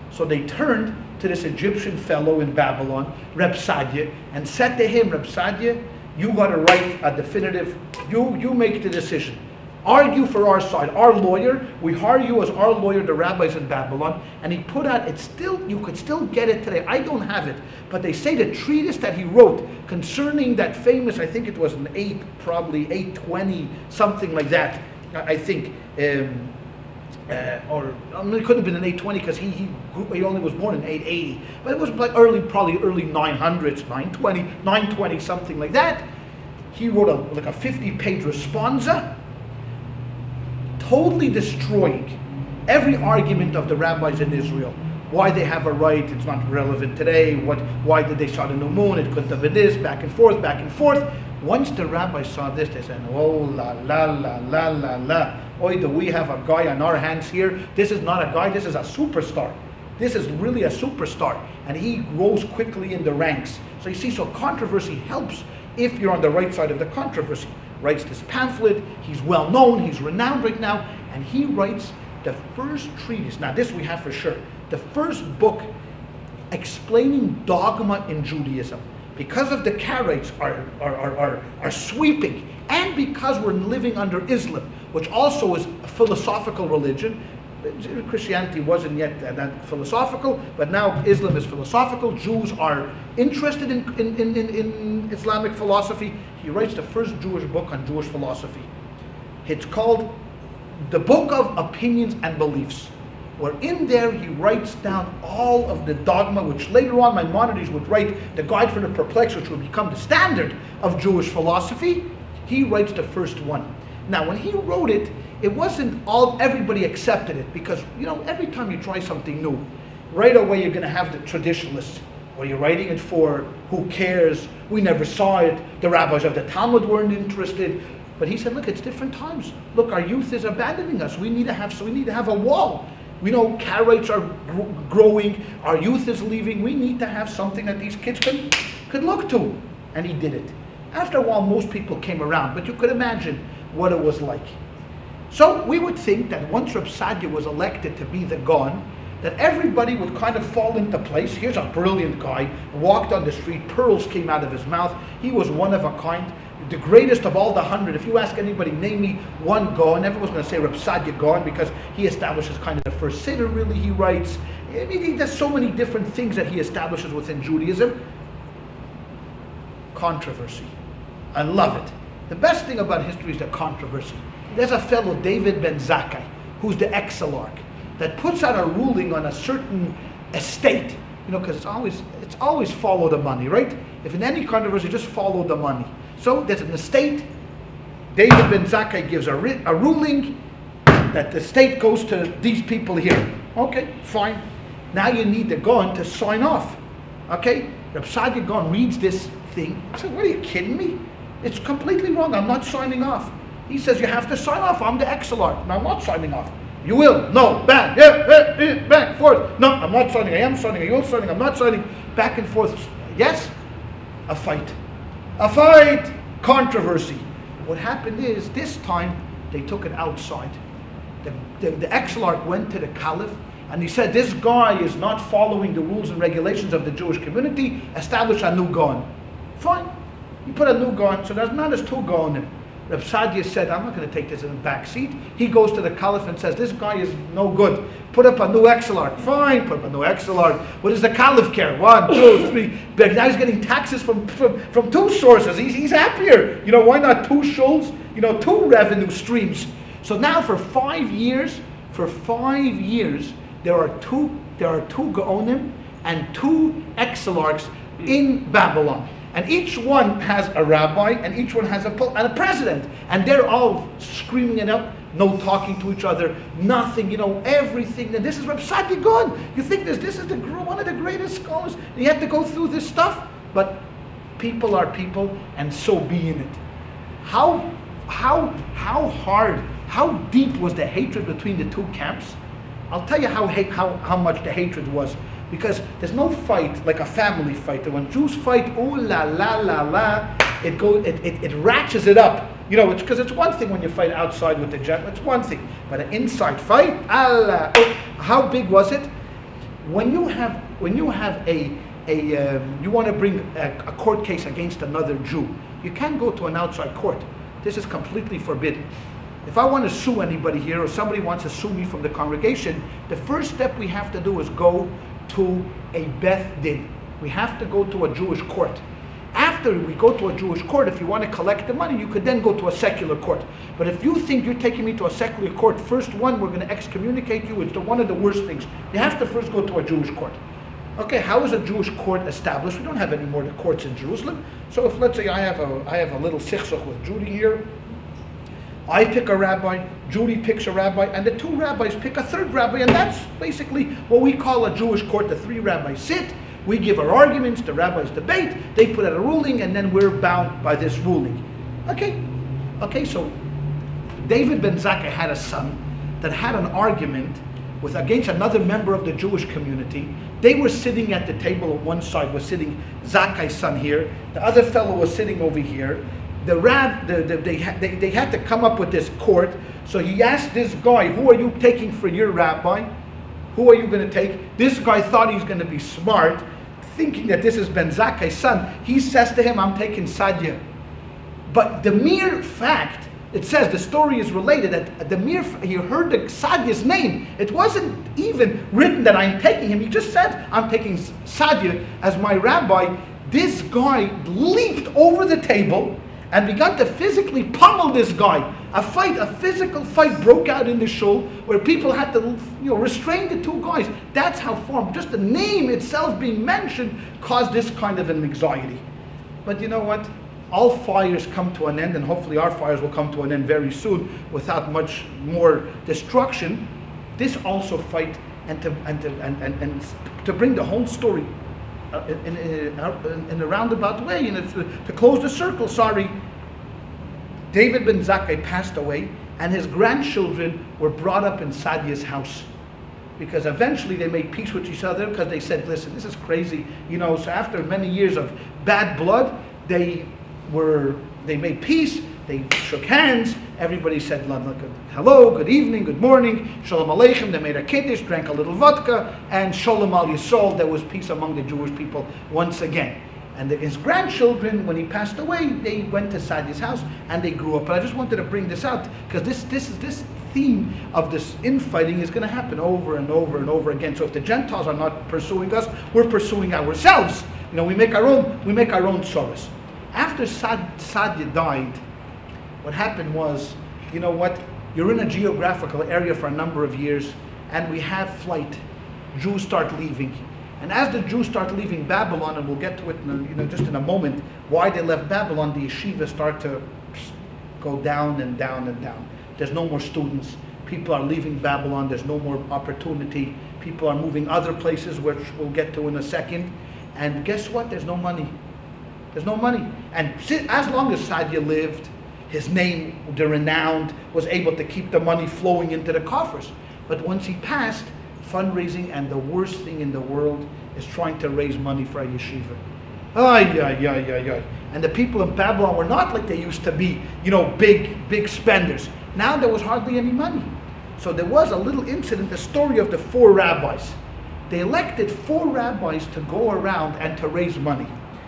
So they turned to this Egyptian fellow in Babylon, Reb Sadia, and said to him, Reb Sadia, you got to write a definitive, you make the decision. Argue for our side, our lawyer. We hire you as our lawyer, the rabbis in Babylon. And he put out, it's still, you could still get it today. I don't have it, but they say the treatise that he wrote concerning that famous, I think it was an 820, something like that, I think, or I mean, it could have been an 820 because he only was born in 880, but it was like probably early 900s, 920, something like that. He wrote like a 50-page responsa, totally destroying every argument of the rabbis in Israel. Why they have a right, it's not relevant today. Why did they saw the new moon? It couldn't have been this, back and forth, back and forth. Once the rabbis saw this, they said, oh, la, la, la, la, la, la. Oi, do we have a guy on our hands here? This is not a guy, this is a superstar. This is really a superstar. And he rose quickly in the ranks. So you see, so controversy helps if you're on the right side of the controversy. Writes this pamphlet, he's well known, he's renowned right now, and he writes the first treatise, now this we have for sure, the first book explaining dogma in Judaism. Because of the Karaites are sweeping, and because we're living under Islam, which also is a philosophical religion. Christianity wasn't yet that philosophical, but now Islam is philosophical. Jews are interested in Islamic philosophy. He writes the first Jewish book on Jewish philosophy. It's called The Book of Opinions and Beliefs, where in there he writes down all of the dogma, which later on Maimonides would write the Guide for the Perplexed, which would become the standard of Jewish philosophy. He writes the first one. Now, when he wrote it, it wasn't everybody accepted it, because, you know, every time you try something new, right away you're going to have the traditionalists. What are you writing it for? Who cares? We never saw it. The rabbis of the Talmud weren't interested. But he said, look, it's different times. Look, our youth is abandoning us. We need to have a wall. We know Karaites are growing. Our youth is leaving. We need to have something that these kids could look to. And he did it. After a while, most people came around, but you could imagine what it was like. So we would think that once Reb Sadia was elected to be the Gaon, that everybody would kind of fall into place. Here's a brilliant guy, walked on the street, pearls came out of his mouth. He was one of a kind, the greatest of all the 100. If you ask anybody, name me one Gaon, everyone's going to say Reb Sadia Gaon, because he establishes kind of the first siddur, really, he writes. I mean, there's so many different things that he establishes within Judaism. Controversy. I love it. The best thing about history is the controversy. There's a fellow, David Ben Zakkai, who's the exilarch, that puts out a ruling on a certain estate, you know, because it's always follow the money, right? If in any controversy, just follow the money. So there's an estate. David Ben Zakkai gives a ruling that the estate goes to these people here. Okay, fine. Now you need the Gaon to sign off. Okay, Reb Sadia Gaon reads this thing. He says, what, are you kidding me? It's completely wrong. I'm not signing off. He says, you have to sign off. I'm the exilarch. No, I'm not signing off. You will. No. Back. Yeah. Back. Forth. No, I'm not signing. I am signing. You're signing. I'm not signing. Back and forth. Yes? A fight. A fight. Controversy. What happened is, this time, they took it outside. The exilarch went to the caliph, and he said, this guy is not following the rules and regulations of the Jewish community. Establish a new Gaon. Fine. You put a new Gaon, so there's not as two Gaonim. Reb Sadia said, I'm not going to take this in the back seat. He goes to the Caliph and says, this guy is no good. Put up a new XLR. Fine, put up a new XLR. What does the Caliph care? 1, 2, 3. But now he's getting taxes from 2 sources. He's happier. You know, why not 2 shuls? You know, 2 revenue streams. So now for 5 years, there are two Gaonim and 2 Exilarchs in Babylon. And each one has a rabbi, and each one has a president. And they're all screaming it up, no talking to each other, nothing, you know, everything. And this is Reb Sadia Gaon. You think this is one of the greatest scholars. You have to go through this stuff. But people are people, and so be in it. How hard, how deep was the hatred between the 2 camps? I'll tell you how much the hatred was. Because there's no fight like a family fight. When Jews fight, ooh la la la la, it ratchets it up. You know, because it's one thing when you fight outside with the Gentiles, it's one thing. But an inside fight, Allah. Oh, how big was it? When you have you want to bring a court case against another Jew, you can't go to an outside court. This is completely forbidden. If I want to sue anybody here, or somebody wants to sue me from the congregation, the first step we have to do is go to a Beth Din. We have to go to a Jewish court. After we go to a Jewish court, if you want to collect the money, you could then go to a secular court. But if you think you're taking me to a secular court, first one, we're going to excommunicate you. It's one of the worst things. You have to first go to a Jewish court. Okay, how is a Jewish court established? We don't have any more courts in Jerusalem. So if, let's say, I have a little sichsach with Judy here, I pick a rabbi, Judy picks a rabbi, and the 2 rabbis pick a 3rd rabbi, and that's basically what we call a Jewish court. The 3 rabbis sit, we give our arguments, the rabbis debate, they put out a ruling, and then we're bound by this ruling. Okay, so David ben Zakkai had a son that had an argument against another member of the Jewish community. They were sitting at the table. On one side was sitting Zakkai's son here, the other fellow was sitting over here. They had to come up with this court. So he asked this guy, who are you taking for your rabbi? Who are you going to take? This guy thought he was going to be smart, thinking that this is Ben Zakkai's son. He says to him, I'm taking Sadia. But the mere fact, it says, the story is related, that he heard the Sadia's name. It wasn't even written that I'm taking him. He just said, I'm taking Sadia as my rabbi. This guy leaped over the table and began to physically pummel this guy. A physical fight broke out in the shul where people had to, restrain the 2 guys. That's how far, just the name itself being mentioned caused this kind of an anxiety. But you know what? All fires come to an end, and hopefully our fires will come to an end very soon without much more destruction. This also fight, and to bring the whole story in a roundabout way, to close the circle, David ben Zakkai passed away, and his grandchildren were brought up in Sadia's house. Because eventually they made peace with each other, because they said, listen, this is crazy. So after many years of bad blood, they made peace, they shook hands, everybody said hello, good evening, good morning, shalom aleichem, they made a kiddush, drank a little vodka, and shalom al yisrael, there was peace among the Jewish people once again. And his grandchildren, when he passed away, they went to Sadia's house and they grew up. But I just wanted to bring this out, because this theme of this infighting is going to happen over and over and over again. So if the Gentiles are not pursuing us, we're pursuing ourselves. We make our own sorrows. After Sadia died, what happened was, you're in a geographical area for a number of years, and we have flight. Jews start leaving. And as the Jews start leaving Babylon, and we'll get to it just in a moment, why they left Babylon, the yeshivas start to go down and down and down. There's no more students. People are leaving Babylon. There's no more opportunity. People are moving other places, which we'll get to in a second. And guess what? There's no money. There's no money. And as long as Sadia lived, his name, the renowned, was able to keep the money flowing into the coffers. But once he passed, fundraising, and the worst thing in the world is trying to raise money for a yeshiva. And the people in Babylon were not like they used to be, big spenders. Now there was hardly any money. So there was a little incident, the story of the 4 rabbis. They elected 4 rabbis to go around and to raise money.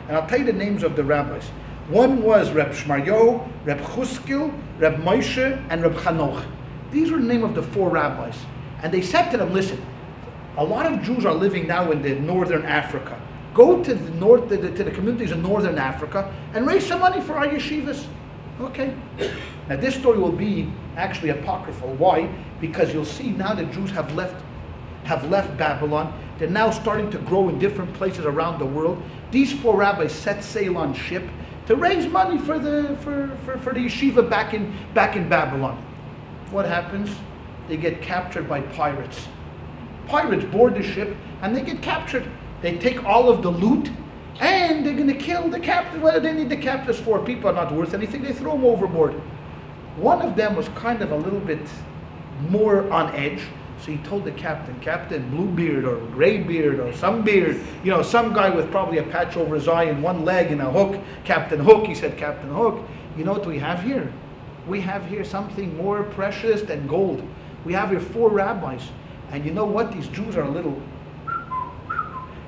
And I'll tell you the names of the rabbis. One was Reb Shmaryo, Reb Chuskil, Reb Moshe, and Reb Chanoch. These were the name of the 4 rabbis. And they said to them, listen, a lot of Jews are living now in the northern Africa. Go to the north, to the communities in northern Africa and raise some money for our yeshivas. Okay. Now this story will be actually apocryphal. Why? Because you'll see now the Jews have left Babylon. They're now starting to grow in different places around the world. These 4 rabbis set sail on ship to raise money for the yeshiva back in Babylon. What happens? They get captured by pirates. Pirates board the ship and they get captured. They take all of the loot and they're going to kill the captain. What do they need the captives for? People are not worth anything. They throw them overboard. One of them was kind of a little bit more on edge. So he told the captain, Captain Bluebeard or Graybeard or some beard, you know, some guy with probably a patch over his eye and one leg and a hook, Captain Hook. He said, Captain Hook, you know what we have here? We have here something more precious than gold. We have here 4 rabbis. And you know what? These Jews are a little...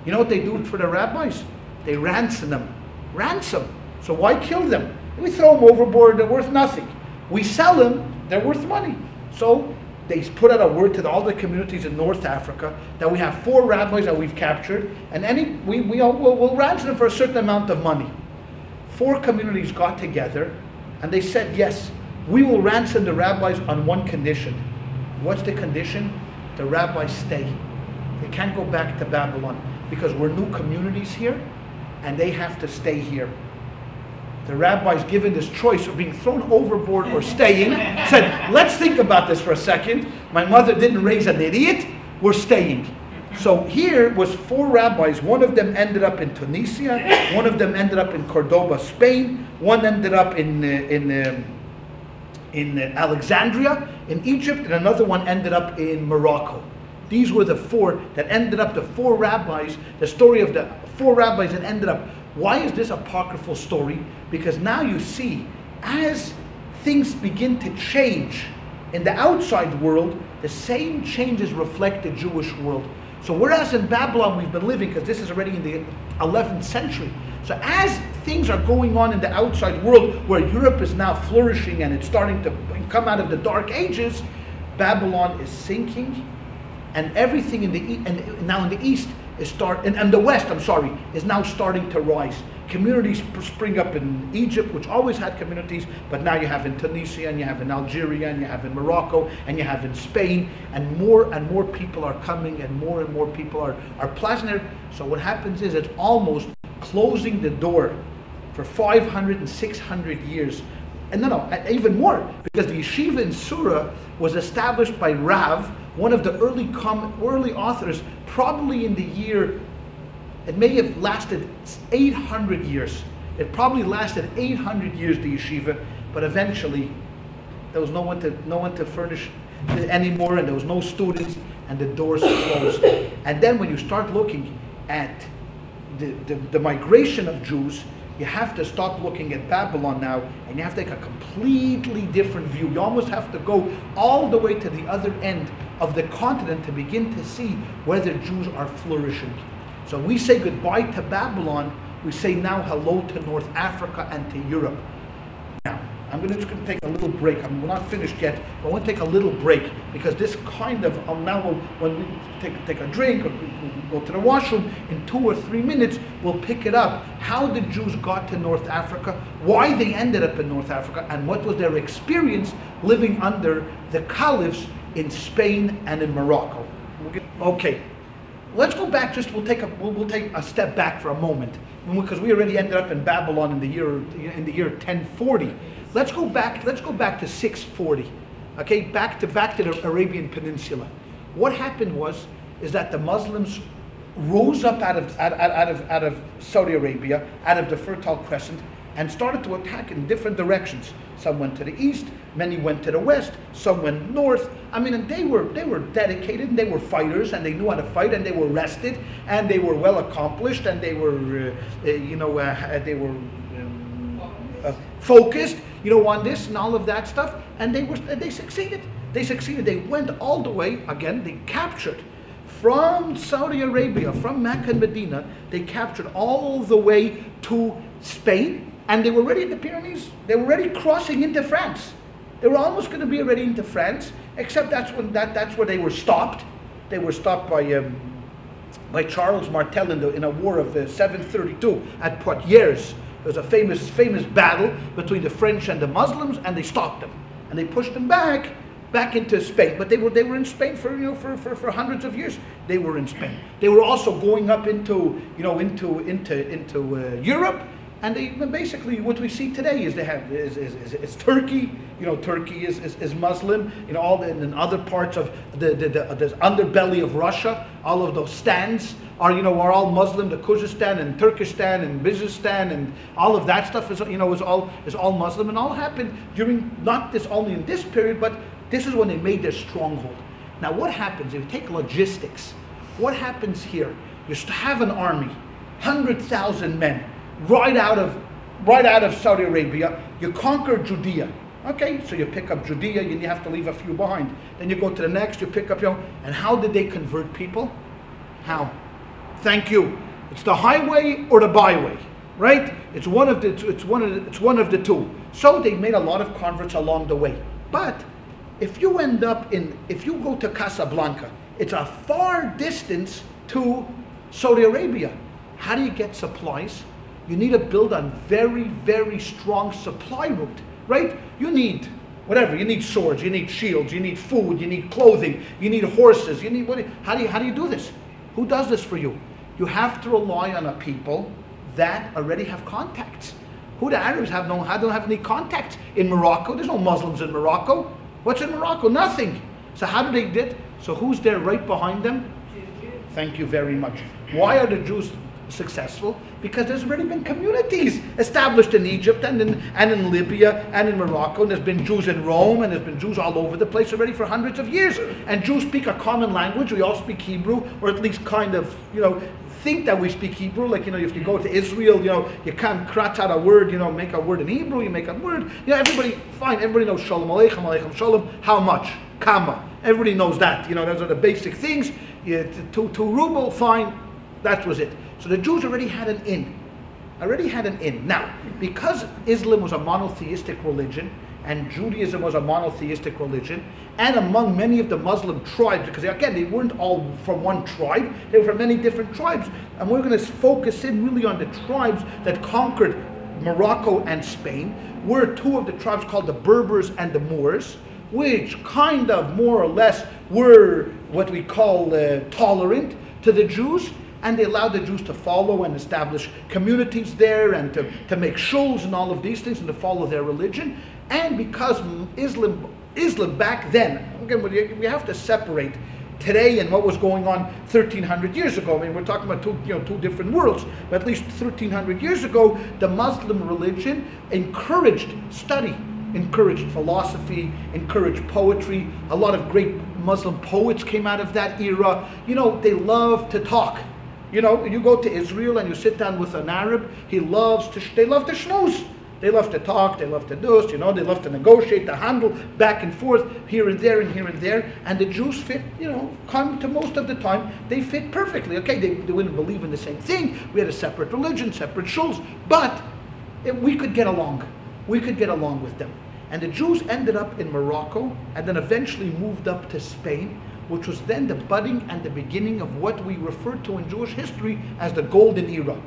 You know what they do for the rabbis? They ransom them. Ransom. So why kill them? We throw them overboard, they're worth nothing. We sell them, they're worth money. So they put out a word to all the communities in North Africa that we have 4 rabbis that we've captured, and we'll ransom them for a certain amount of money. 4 communities got together and they said, yes, we will ransom the rabbis on one condition. What's the condition? The rabbis stay. They can't go back to Babylon because we're new communities here and they have to stay here. The rabbis, given this choice of being thrown overboard or staying, said, let's think about this for a second. My mother didn't raise an idiot. We're staying. So here was 4 rabbis. One of them ended up in Tunisia. One of them ended up in Cordoba, Spain. One ended up in Alexandria, in Egypt. And another one ended up in Morocco. These were the 4 that ended up, the 4 rabbis, the story of the 4 rabbis that ended up. Why is this apocryphal story? Because now you see, as things begin to change in the outside world, the same changes reflect the Jewish world. So whereas in Babylon we've been living, because this is already in the 11th century, so as things are going on in the outside world, where Europe is now flourishing and it's starting to come out of the dark ages, Babylon is sinking, and everything in the now in the east is and the west, I'm sorry, is now starting to rise. Communities spring up in Egypt, which always had communities, but now you have in Tunisia, and you have in Algeria, and you have in Morocco, and you have in Spain, and more people are coming, and more people are placing there. So what happens is it's almost closing the door for 500 and 600 years. And even more, because the yeshiva in Surah was established by Rav, one of the early authors, probably in the year, it may have lasted 800 years. It probably lasted 800 years, the yeshiva, but eventually there was no one to furnish anymore, and there was no students, and the doors closed. And then when you start looking at the migration of Jews, you have to stop looking at Babylon now, and you have to take a completely different view. You almost have to go all the way to the other end of the continent to begin to see whether Jews are flourishing. So we say goodbye to Babylon, we say now hello to North Africa and to Europe. Now, I'm just going to take a little break. We're not finished yet, but I want to take a little break, because this kind of, when we take a drink or go to the washroom, in 2 or 3 minutes, we'll pick it up. How the Jews got to North Africa, why they ended up in North Africa, and what was their experience living under the caliphs in Spain and in Morocco. Okay, let's go back. We'll take a step back for a moment, because we already ended up in Babylon in the year 1040. Let's go back to 640. Okay, back to the Arabian Peninsula. What happened is that the Muslims rose up out of Saudi Arabia, out of the Fertile Crescent, and started to attack in different directions. Some went to the east, many went to the west, some went north. I mean, and they were dedicated, and they were fighters, and they knew how to fight, and they were rested, and they were well accomplished, and they were, focused, on this and all of that stuff, and they succeeded. They succeeded. They went all the way. Again, they captured from Saudi Arabia, from Mecca and Medina. They captured all the way to Spain. And they were already in the Pyrenees. They were already crossing into France. They were almost going to be already into France, except that's where they were stopped. They were stopped by Charles Martel in a war of 732 at Poitiers. It was a famous battle between the French and the Muslims, and they stopped them. And they pushed them back into Spain. But they were in Spain for hundreds of years. They were in Spain. They were also going up into Europe. And they basically, what we see today is is Turkey. Turkey is Muslim. In other parts of the underbelly of Russia, all of those stands are all Muslim. The Kyrgyzstan and Turkestan and Bizestan and all of that stuff is all Muslim, and all happened during not this only in this period, but this is when they made their stronghold. Now, what happens if you take logistics? What happens here? You have an army, 100,000 men. Right out of Saudi Arabia, you conquer Judea. Okay, so you pick up Judea, and you have to leave a few behind. Then you go to the next, you pick up and how did they convert people? How? Thank you. It's the highway or the byway, right? It's one of the two. So they made a lot of converts along the way. But if you go to Casablanca, it's a far distance to Saudi Arabia. How do you get supplies? You need to build a very, very strong supply route, right? You need whatever. You need swords, you need shields, you need food, you need clothing, you need horses, you need how do you do this? Who does this for you? You have to rely on a people that already have contacts. Who the Arabs don't have any contacts in Morocco. There's no Muslims in Morocco. What's in Morocco? Nothing. So how do they do it? So who's there right behind them? Thank you very much. Why are the Jews successful? Because there's already been communities established in Egypt and in Libya and in Morocco, and there's been Jews in Rome, and there's been Jews all over the place already for hundreds of years. And Jews speak a common language. We all speak Hebrew, or at least kind of, think that we speak Hebrew. Like, if you go to Israel, you can't crotch out a word, make a word in Hebrew, you make a word. Everybody knows Shalom Aleichem, Aleichem Shalom. How much? Kama. Everybody knows that. Those are the basic things. Two ruble, fine. That was it. So the Jews already had an in. Now, because Islam was a monotheistic religion, and Judaism was a monotheistic religion, and among many of the Muslim tribes, because again, they weren't all from one tribe, they were from many different tribes, and we're going to focus in really on the tribes that conquered Morocco and Spain, were two of the tribes called the Berbers and the Moors, which kind of more or less were what we call tolerant to the Jews, and they allowed the Jews to follow and establish communities there, and to make shuls and all of these things, and to follow their religion. And because Islam back then, again, we have to separate today and what was going on 1,300 years ago. I mean, we're talking about two different worlds, but at least 1,300 years ago, the Muslim religion encouraged study, encouraged philosophy, encouraged poetry. A lot of great Muslim poets came out of that era. They love to talk. You go to Israel and you sit down with an Arab, they love to schmooze. They love to talk, they love to do this, they love to negotiate, to handle back and forth, here and there and here and there. And the Jews fit, come to most of the time, they fit perfectly. Okay, they wouldn't believe in the same thing. We had a separate religion, separate shuls, but we could get along. We could get along with them. And the Jews ended up in Morocco and then eventually moved up to Spain, which was then the budding and the beginning of what we refer to in Jewish history as the Golden Era.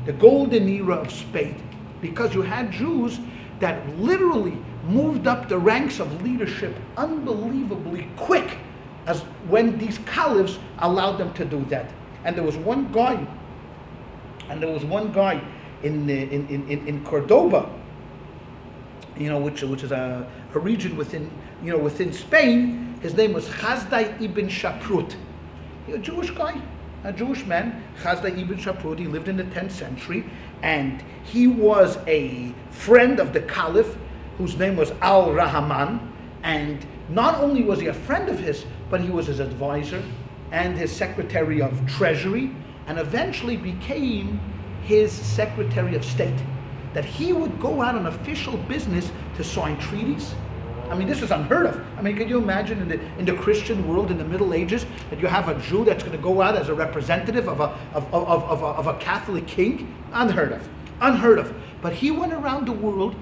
The Golden Era of Spain. Because you had Jews that literally moved up the ranks of leadership unbelievably quick, as when these caliphs allowed them to do that. And there was one guy in Cordoba, which is a region within Spain. His name was Chazdai ibn Shaprut. A Jewish guy, a Jewish man, Chazdai ibn Shaprut. He lived in the 10th century, and he was a friend of the Caliph, whose name was Al-Rahman. And not only was he a friend of his, but he was his advisor and his Secretary of Treasury, and eventually became his Secretary of State. That he would go out on official business to sign treaties. I mean, this is unheard of. I mean, can you imagine in the Christian world in the Middle Ages that you have a Jew that's going to go out as a representative of a Catholic king? Unheard of. Unheard of. But he went around the world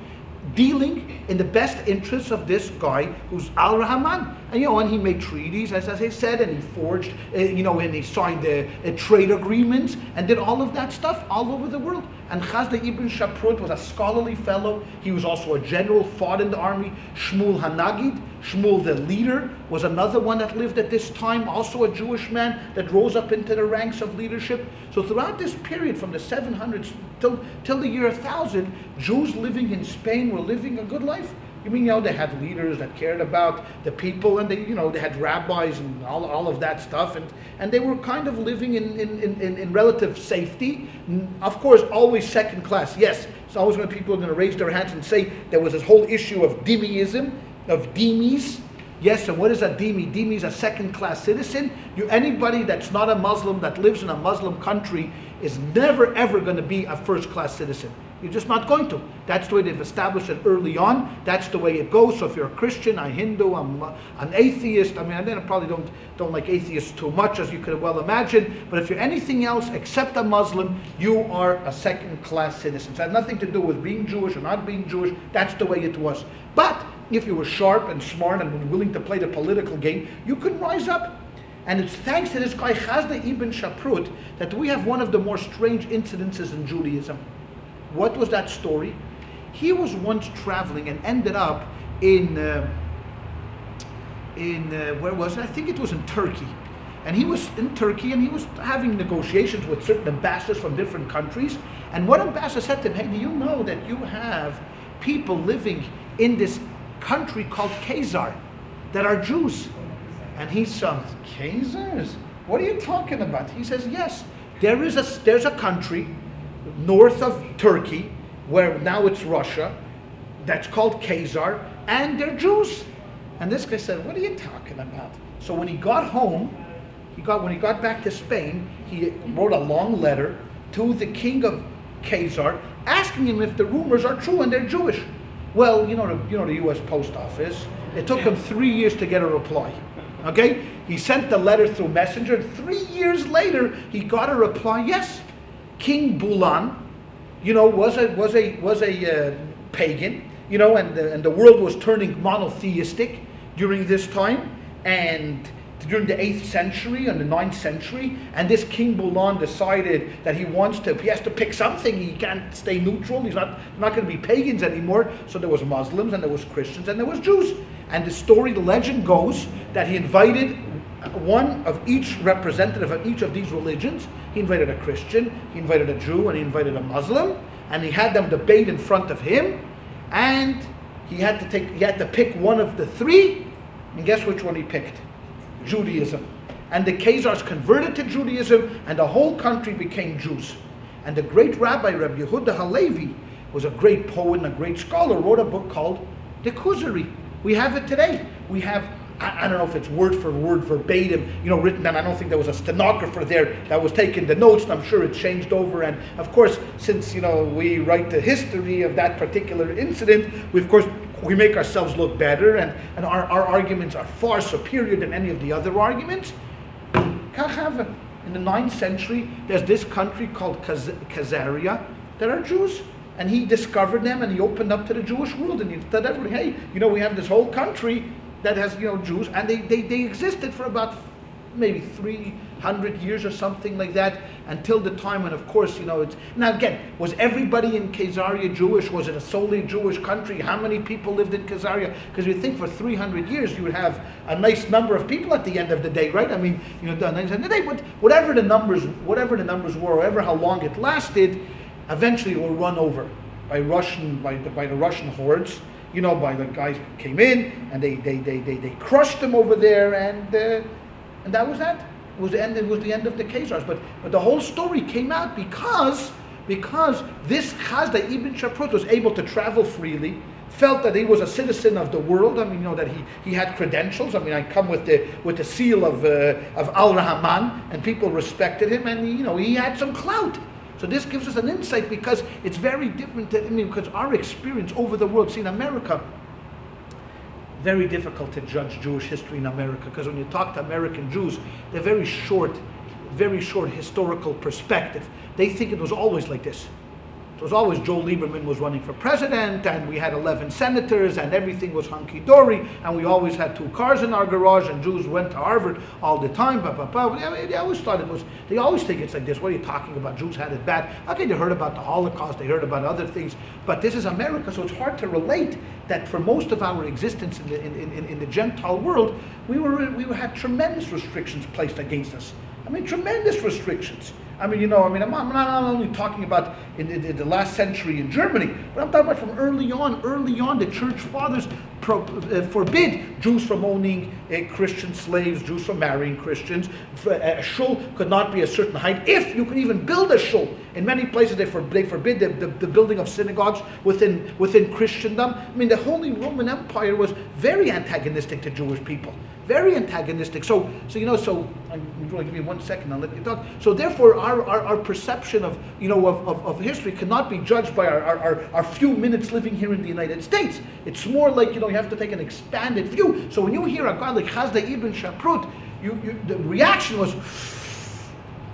dealing in the best interests of this guy who's Al-Rahman. And and he made treaties, as I said, and he forged, and he signed trade agreements and did all of that stuff all over the world. And Chazda ibn Shaprut was a scholarly fellow. He was also a general, fought in the army. Shmuel Hanagid, Shmuel the leader, was another one that lived at this time, also a Jewish man that rose up into the ranks of leadership. So throughout this period, from the 700s till the year 1000, Jews living in Spain were living a good life. They had leaders that cared about the people, and they had rabbis and all of that stuff, and they were kind of living in relative safety. Of course, always second class. Yes, it's always when people are going to raise their hands and say there was this whole issue of dhimmiism, of dhimmis. Yes, and what is a dhimmi? Dhimmi is a second-class citizen. Anybody that's not a Muslim, that lives in a Muslim country, is never ever going to be a first-class citizen. You're just not going to. That's the way they've established it early on. That's the way it goes. So if you're a Christian, a Hindu, an atheist, I probably don't like atheists too much, as you could well imagine, but if you're anything else except a Muslim, you are a second-class citizen. So it had nothing to do with being Jewish or not being Jewish. That's the way it was. But if you were sharp and smart and willing to play the political game, you could rise up. And it's thanks to this guy, Chazda ibn Shaprut, that we have one of the more strange incidences in Judaism. What was that story? He was once traveling and ended up in where was it? I think it was in Turkey. And he was in Turkey and he was having negotiations with certain ambassadors from different countries. And one ambassador said to him, hey, do you know that you have people living in this country called Khazar that are Jews? And he said, Khazars? What are you talking about? He says, yes, there's a country north of Turkey, where now it's Russia, that's called Khazar, and they're Jews. And this guy said, what are you talking about? So when he got home, when he got back to Spain, he wrote a long letter to the king of Khazar, asking him if the rumors are true and they're Jewish. Well, the U.S. Post Office, it took him 3 years to get a reply. Okay? He sent the letter through messenger, and 3 years later, he got a reply, yes. King Bulan, was a pagan, and the world was turning monotheistic during this time, and during the 8th century and the 9th century, and this King Bulan decided that he has to pick something. He can't stay neutral. He's not going to be pagans anymore. So there was Muslims and there was Christians and there was Jews. And the legend goes that he invited one of each representative of each of these religions. He invited a Christian, he invited a Jew, and he invited a Muslim, and he had them debate in front of him, and he had to pick one of the three, and guess which one he picked? Judaism. And the Khazars converted to Judaism, and the whole country became Jews. And the great Rabbi Yehuda Halevi was a great poet and a great scholar, wrote a book called The Kuzari. We have it today. We have, I don't know if it's word for word, verbatim, written down. I don't think there was a stenographer there that was taking the notes, and I'm sure it changed over. And of course, since, we write the history of that particular incident, we make ourselves look better, and our arguments are far superior than any of the other arguments. In the 9th century, there's this country called Khazaria that are Jews. And he discovered them, and he opened up to the Jewish world, and he said everybody, hey, we have this whole country that has, Jews, and they existed for about maybe 300 years or something like that, until the time when, of course, it's... Now again, was everybody in Khazaria Jewish? Was it a solely Jewish country? How many people lived in Khazaria? Because you think for 300 years you would have a nice number of people at the end of the day, right? At the end of the day, whatever the numbers were, however how long it lasted, eventually it will run over by the Russian hordes, by the guys who came in, and they crushed them over there, and that was that. It was the end of the Khazars. But the whole story came out because this Chazda ibn Shaprut was able to travel freely, felt that he was a citizen of the world. That he had credentials. I come with the seal of Al-Rahman, and people respected him, and he had some clout. So this gives us an insight, because it's very different, because our experience over the world, see in America, very difficult to judge Jewish history in America, because when you talk to American Jews, they're very short historical perspective. They think it was always like this. It was always Joe Lieberman was running for president, and we had 11 senators, and everything was hunky-dory, and we always had 2 cars in our garage, and Jews went to Harvard all the time. They always thought it was, they always think it's like this. What are you talking about? Jews had it bad. Okay, they heard about the Holocaust, they heard about other things, but this is America, so it's hard to relate that for most of our existence in the Gentile world, we had tremendous restrictions placed against us. I mean, tremendous restrictions. I'm not only talking about in the last century in Germany, but I'm talking about from early on. Early on, the church fathers forbid Jews from owning Christian slaves, Jews from marrying Christians. A shul could not be a certain height, if you could even build a shul. In many places, they forbid the building of synagogues within Christendom. I mean, the Holy Roman Empire was very antagonistic to Jewish people. Very antagonistic. So I'm going to give you 1 second, I'll let you talk. So therefore, our perception of history cannot be judged by our few minutes living here in the United States. It's more like, you have to take an expanded view. So when you hear a guy like Chazdai ibn Shaprut, the reaction was,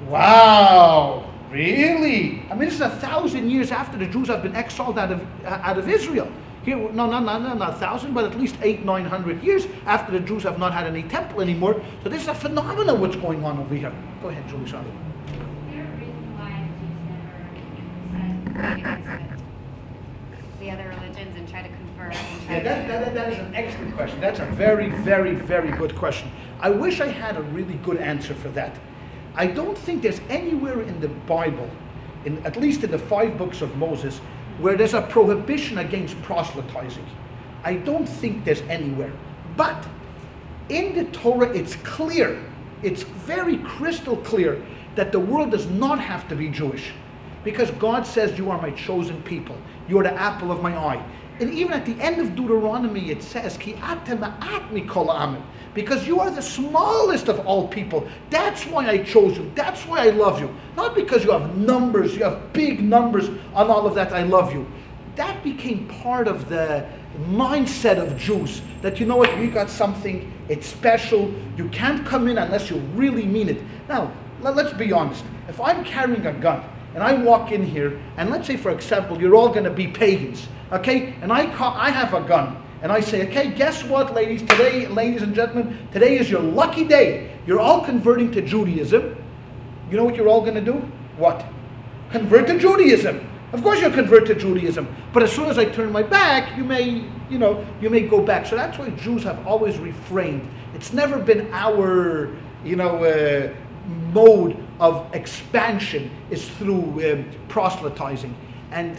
wow, really? I mean, this is 1,000 years after the Jews have been exiled out of Israel. Here, not 1,000, but at least 800-900 years after the Jews have not had any temple anymore. So this is a phenomenon what's going on over here. Go ahead, Julie. Sorry. Is there a reason why Jews never said against the other religions and try to convert? That is an excellent question. That's a very, very, very good question. I wish I had a really good answer for that. I don't think there's anywhere in the Bible, at least in the 5 books of Moses, where there's a prohibition against proselytizing. I don't think there's anywhere. But in the Torah, it's clear, it's very crystal clear that the world does not have to be Jewish. Because God says, you are my chosen people. You are the apple of my eye. And even at the end of Deuteronomy, it says, Ki atem ma'at mikol ha'amim. Because you are the smallest of all people. That's why I chose you. That's why I love you. Not because you have numbers, you have big numbers on all of that, I love you. That became part of the mindset of Jews. That, you know what, we got something, it's special. You can't come in unless you really mean it. Now, let's be honest. If I'm carrying a gun, and I walk in here, and let's say, for example, you're all going to be pagans, okay? And I have a gun, and I say, okay, guess what, ladies and gentlemen, today is your lucky day. You're all converting to Judaism. You know what you're all going to do? What? Convert to Judaism. Of course you'll convert to Judaism. But as soon as I turn my back, you may go back. So that's why Jews have always refrained. It's never been our, mode of expansion is through proselytizing. And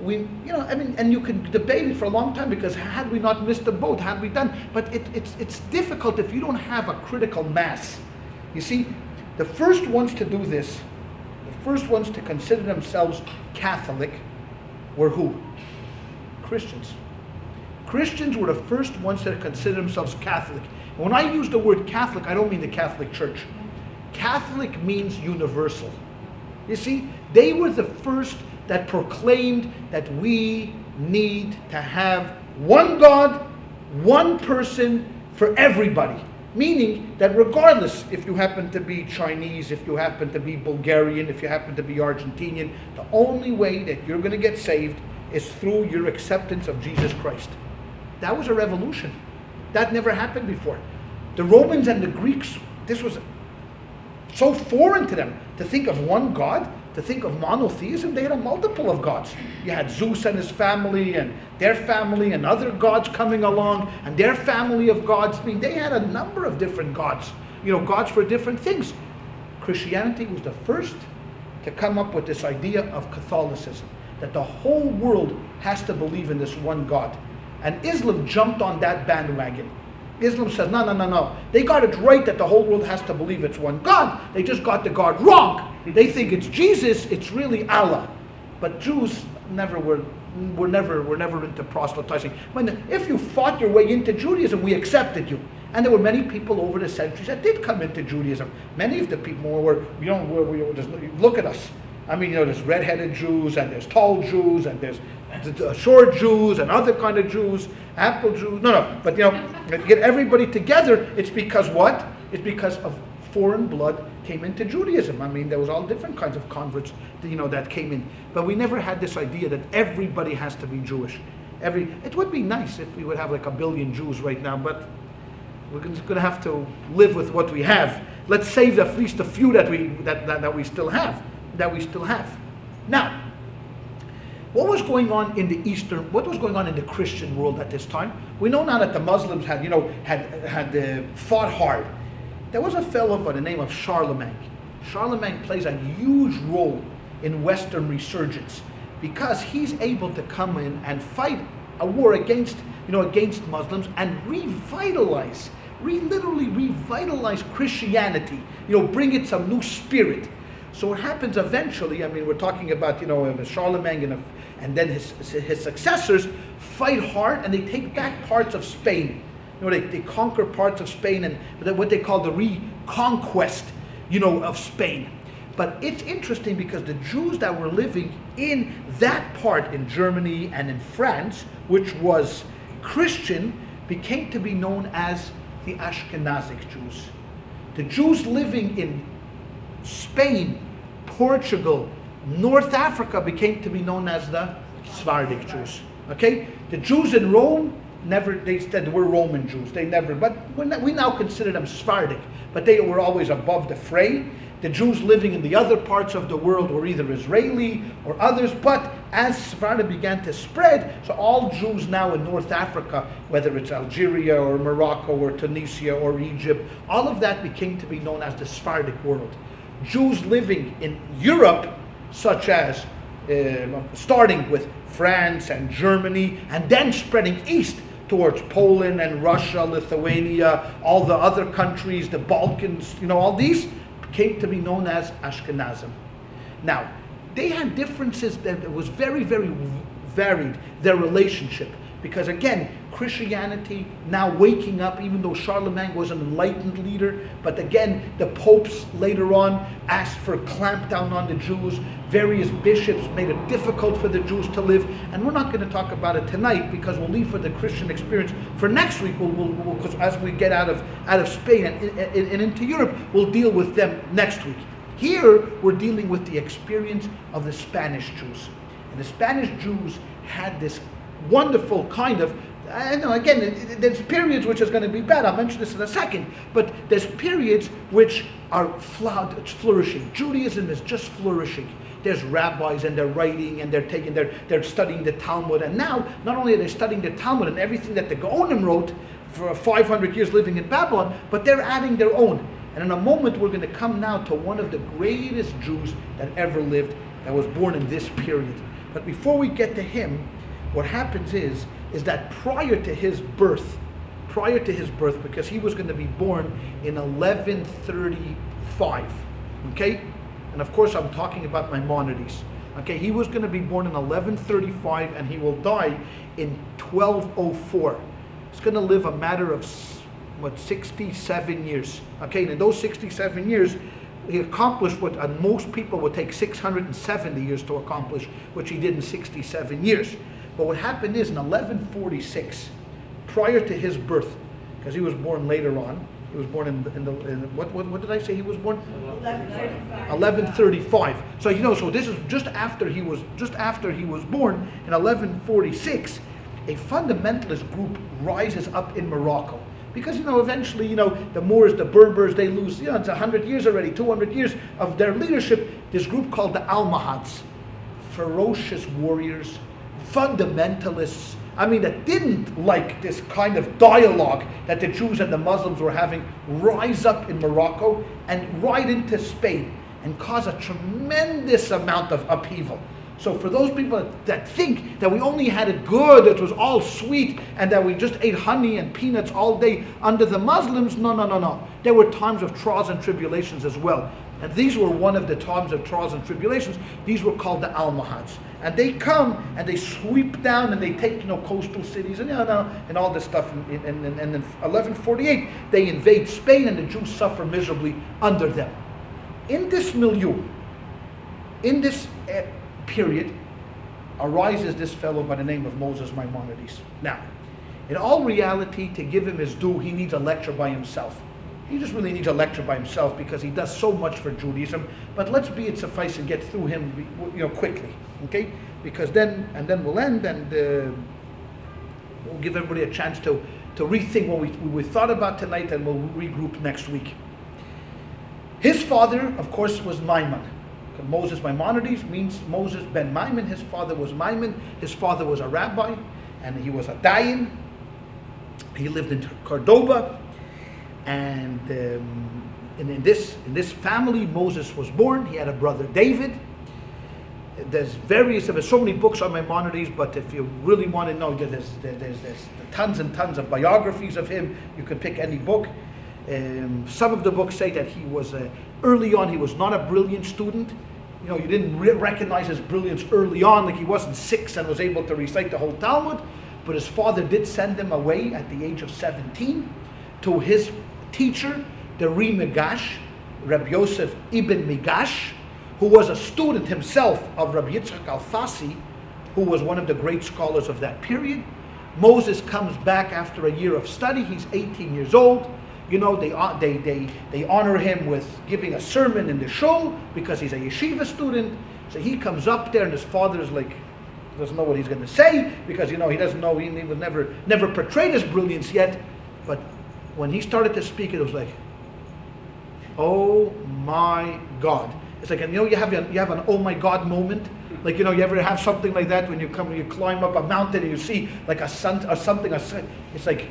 and you can debate it for a long time, because had we not missed the boat, had we done, but it's difficult if you don't have a critical mass. You see, the first ones to do this, the first ones to consider themselves Catholic were who? Christians. Christians were the first ones to consider themselves Catholic. And when I use the word Catholic, I don't mean the Catholic Church. Catholic means universal. You see, they were the first that proclaimed that we need to have one God, one person for everybody. Meaning that regardless if you happen to be Chinese, if you happen to be Bulgarian, if you happen to be Argentinian, the only way that you're going to get saved is through your acceptance of Jesus Christ. That was a revolution. That never happened before. The Romans and the Greeks, this was so foreign to them to think of one God, to think of monotheism. They had a multiple of gods. You had Zeus and his family and their family and other gods coming along and their family of gods. I mean, they had a number of different gods, gods for different things. Christianity was the first to come up with this idea of Catholicism, that the whole world has to believe in this one God. And Islam jumped on that bandwagon. Islam says, no. They got it right that the whole world has to believe it's one God. They just got the God wrong. They think it's Jesus, it's really Allah. But Jews were never into proselytizing. If you fought your way into Judaism, we accepted you. And there were many people over the centuries that did come into Judaism. Many of the people look at us. I mean, there's red-headed Jews, and there's tall Jews, and there's short Jews, and other kind of Jews, apple Jews. But get everybody together. It's because what? It's because of foreign blood came into Judaism. I mean, there was all different kinds of converts, that came in. But we never had this idea that everybody has to be Jewish. It would be nice if we would have like 1 billion Jews right now, but we're going to have to live with what we have. Let's save at least a few that we still have. Now, what was going on in what was going on in the Christian world at this time? We know now that the Muslims had fought hard. There was a fellow by the name of Charlemagne. Charlemagne plays a huge role in Western resurgence because he's able to come in and fight a war against Muslims and literally revitalize Christianity, bring it some new spirit. So what happens eventually, I mean, we're talking about, Charlemagne and then his successors fight hard and they take back parts of Spain. They conquer parts of Spain and what they call the reconquest, of Spain. But it's interesting because the Jews that were living in that part in Germany and in France, which was Christian, became to be known as the Ashkenazic Jews. The Jews living in Spain, Portugal, North Africa became to be known as the Sephardic Jews. Okay? The Jews in Rome, they said we're Roman Jews. But we now consider them Sephardic. But they were always above the fray. The Jews living in the other parts of the world were either Israeli or others. But as Sephardi began to spread, so all Jews now in North Africa, whether it's Algeria or Morocco or Tunisia or Egypt, all of that became to be known as the Sephardic world. Jews living in Europe, such as starting with France and Germany, and then spreading east towards Poland and Russia, Lithuania, all the other countries, the Balkans, all these came to be known as Ashkenazim. Now, they had differences that was very, very varied, their relationship. Because again, Christianity now waking up, even though Charlemagne was an enlightened leader, but again, the popes later on asked for a clampdown on the Jews. Various bishops made it difficult for the Jews to live. And we're not going to talk about it tonight because we'll leave for the Christian experience for next week. Because as we get out of Spain and into Europe, we'll deal with them next week. Here, we're dealing with the experience of the Spanish Jews. And the Spanish Jews had this wonderful kind of, I know again, there's periods which is going to be bad. I'll mention this in a second. But there's periods which are flourishing. Judaism is just flourishing. There's rabbis and they're writing and they're studying the Talmud. And now, not only are they studying the Talmud and everything that the Gaonim wrote for 500 years living in Babylon, but they're adding their own. And in a moment, we're going to come now to one of the greatest Jews that ever lived, that was born in this period. But before we get to him, what happens is that prior to his birth, because he was going to be born in 1135, okay? And of course, I'm talking about Maimonides. Okay, he was going to be born in 1135 and he will die in 1204. He's going to live a matter of, 67 years. Okay, and in those 67 years, he accomplished what most people would take 670 years to accomplish, which he did in 67 years. But what happened is in 1146, prior to his birth, because he was born later on, he was born what did I say he was born? 1135. So so this is just after he was born in 1146. A fundamentalist group rises up in Morocco. Because, eventually, the Moors, the Berbers, they lose, it's 100 years already, 200 years of their leadership. This group called the Almohads, ferocious warriors, fundamentalists, that didn't like this kind of dialogue that the Jews and the Muslims were having, rise up in Morocco and ride into Spain and cause a tremendous amount of upheaval. So for those people that think that we only had it good, it was all sweet, and that we just ate honey and peanuts all day under the Muslims, no. There were times of trials and tribulations as well. And these were one of the times of trials and tribulations. These were called the Almohads. And they come and they sweep down and they take coastal cities and all this stuff. And in 1148, they invade Spain and the Jews suffer miserably under them. In this milieu, in this period, arises this fellow by the name of Moses Maimonides. Now, in all reality, to give him his due, he needs a lecture by himself. He just really needs a lecture by himself because he does so much for Judaism. But let's be it suffice and get through him, quickly, okay? Because then we'll end, and we'll give everybody a chance to rethink what we thought about tonight, and we'll regroup next week. His father, of course, was Maimon. Moses Maimonides means Moses ben Maimon. His father was Maimon. His father was a rabbi, and he was a dayan. He lived in Cordoba, and in this family, Moses was born. He had a brother, David. There's so many books on Maimonides, but if you really want to know, there's tons and tons of biographies of him. You can pick any book. Some of the books say that he was early on, he was not a brilliant student. You didn't recognize his brilliance early on, like he wasn't 6 and was able to recite the whole Talmud. But his father did send him away at the age of 17 to his teacher, the Migash, Rabbi Yosef ibn Migash, who was a student himself of Rabbi Yitzchak Alfasi, who was one of the great scholars of that period. Moses comes back after a year of study. He's 18 years old. They honor him with giving a sermon in the shul because he's a yeshiva student. So he comes up there, and his father is like, doesn't know what he's going to say because he doesn't know, he was never portrayed his brilliance yet. But when he started to speak, it was like, oh my God! It's like, you have an oh my God moment. Like, you ever have something like that when you climb up a mountain and you see like a sun or something. It's like,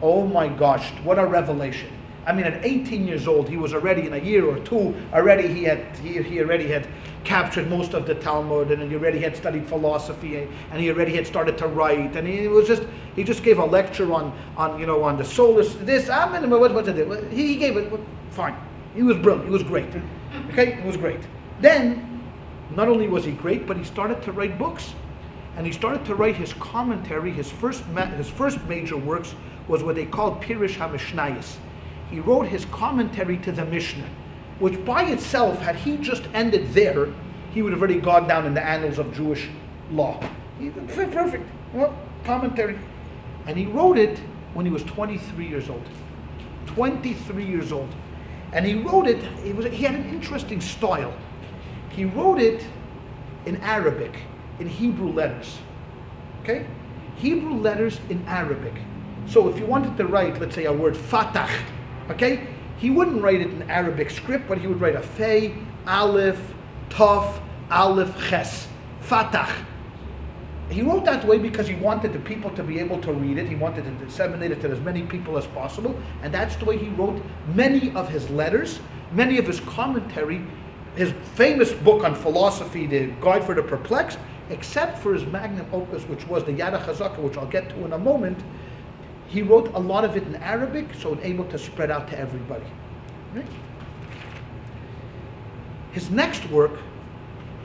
oh my gosh, what a revelation. I mean, at 18 years old, he was already, in a year or two, he already had captured most of the Talmud, and he already had studied philosophy, and he already had started to write, and he just gave a lecture on the solar, he gave it, fine. He was brilliant, he was great. Okay, it was great. Then, not only was he great, but he started to write books. And he started to write his commentary. His first major works was what they called Pirush HaMishnayos. He wrote his commentary to the Mishnah, which by itself, had he just ended there, he would have already gone down in the annals of Jewish law. Perfect. Well, commentary. And he wrote it when he was 23 years old. 23 years old. And he wrote it, he had an interesting style. He wrote it in Arabic, in Hebrew letters. Okay? Hebrew letters in Arabic. So if you wanted to write, let's say, a word fatah, okay? He wouldn't write it in Arabic script, but he would write a fei, aleph, taf, aleph, ches. Fatah. He wrote that way because he wanted the people to be able to read it. He wanted to disseminate it to as many people as possible. And that's the way he wrote many of his letters, many of his commentary, his famous book on philosophy, The Guide for the Perplexed, except for his magnum opus, which was the Yad HaChazaka, which I'll get to in a moment. He wrote a lot of it in Arabic, so able to spread out to everybody. Right? His next work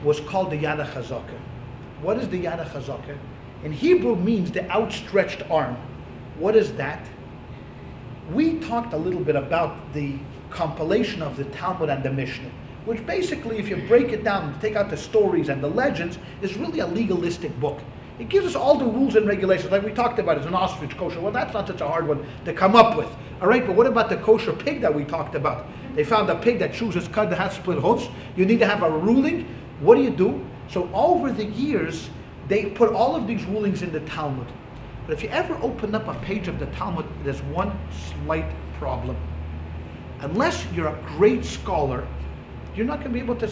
was called the Yad HaChazaka. What is the Yad HaChazaka? In Hebrew means the outstretched arm. What is that? We talked a little bit about the compilation of the Talmud and the Mishnah, which basically, if you break it down, take out the stories and the legends, is really a legalistic book. It gives us all the rules and regulations, like we talked about, it's an ostrich kosher. Well, that's not such a hard one to come up with. All right, but what about the kosher pig that we talked about? They found a pig that chews its cud that has split hoofs. You need to have a ruling. What do? So over the years, they put all of these rulings in the Talmud. But if you ever open up a page of the Talmud, there's one slight problem. Unless you're a great scholar, you're not going to be able to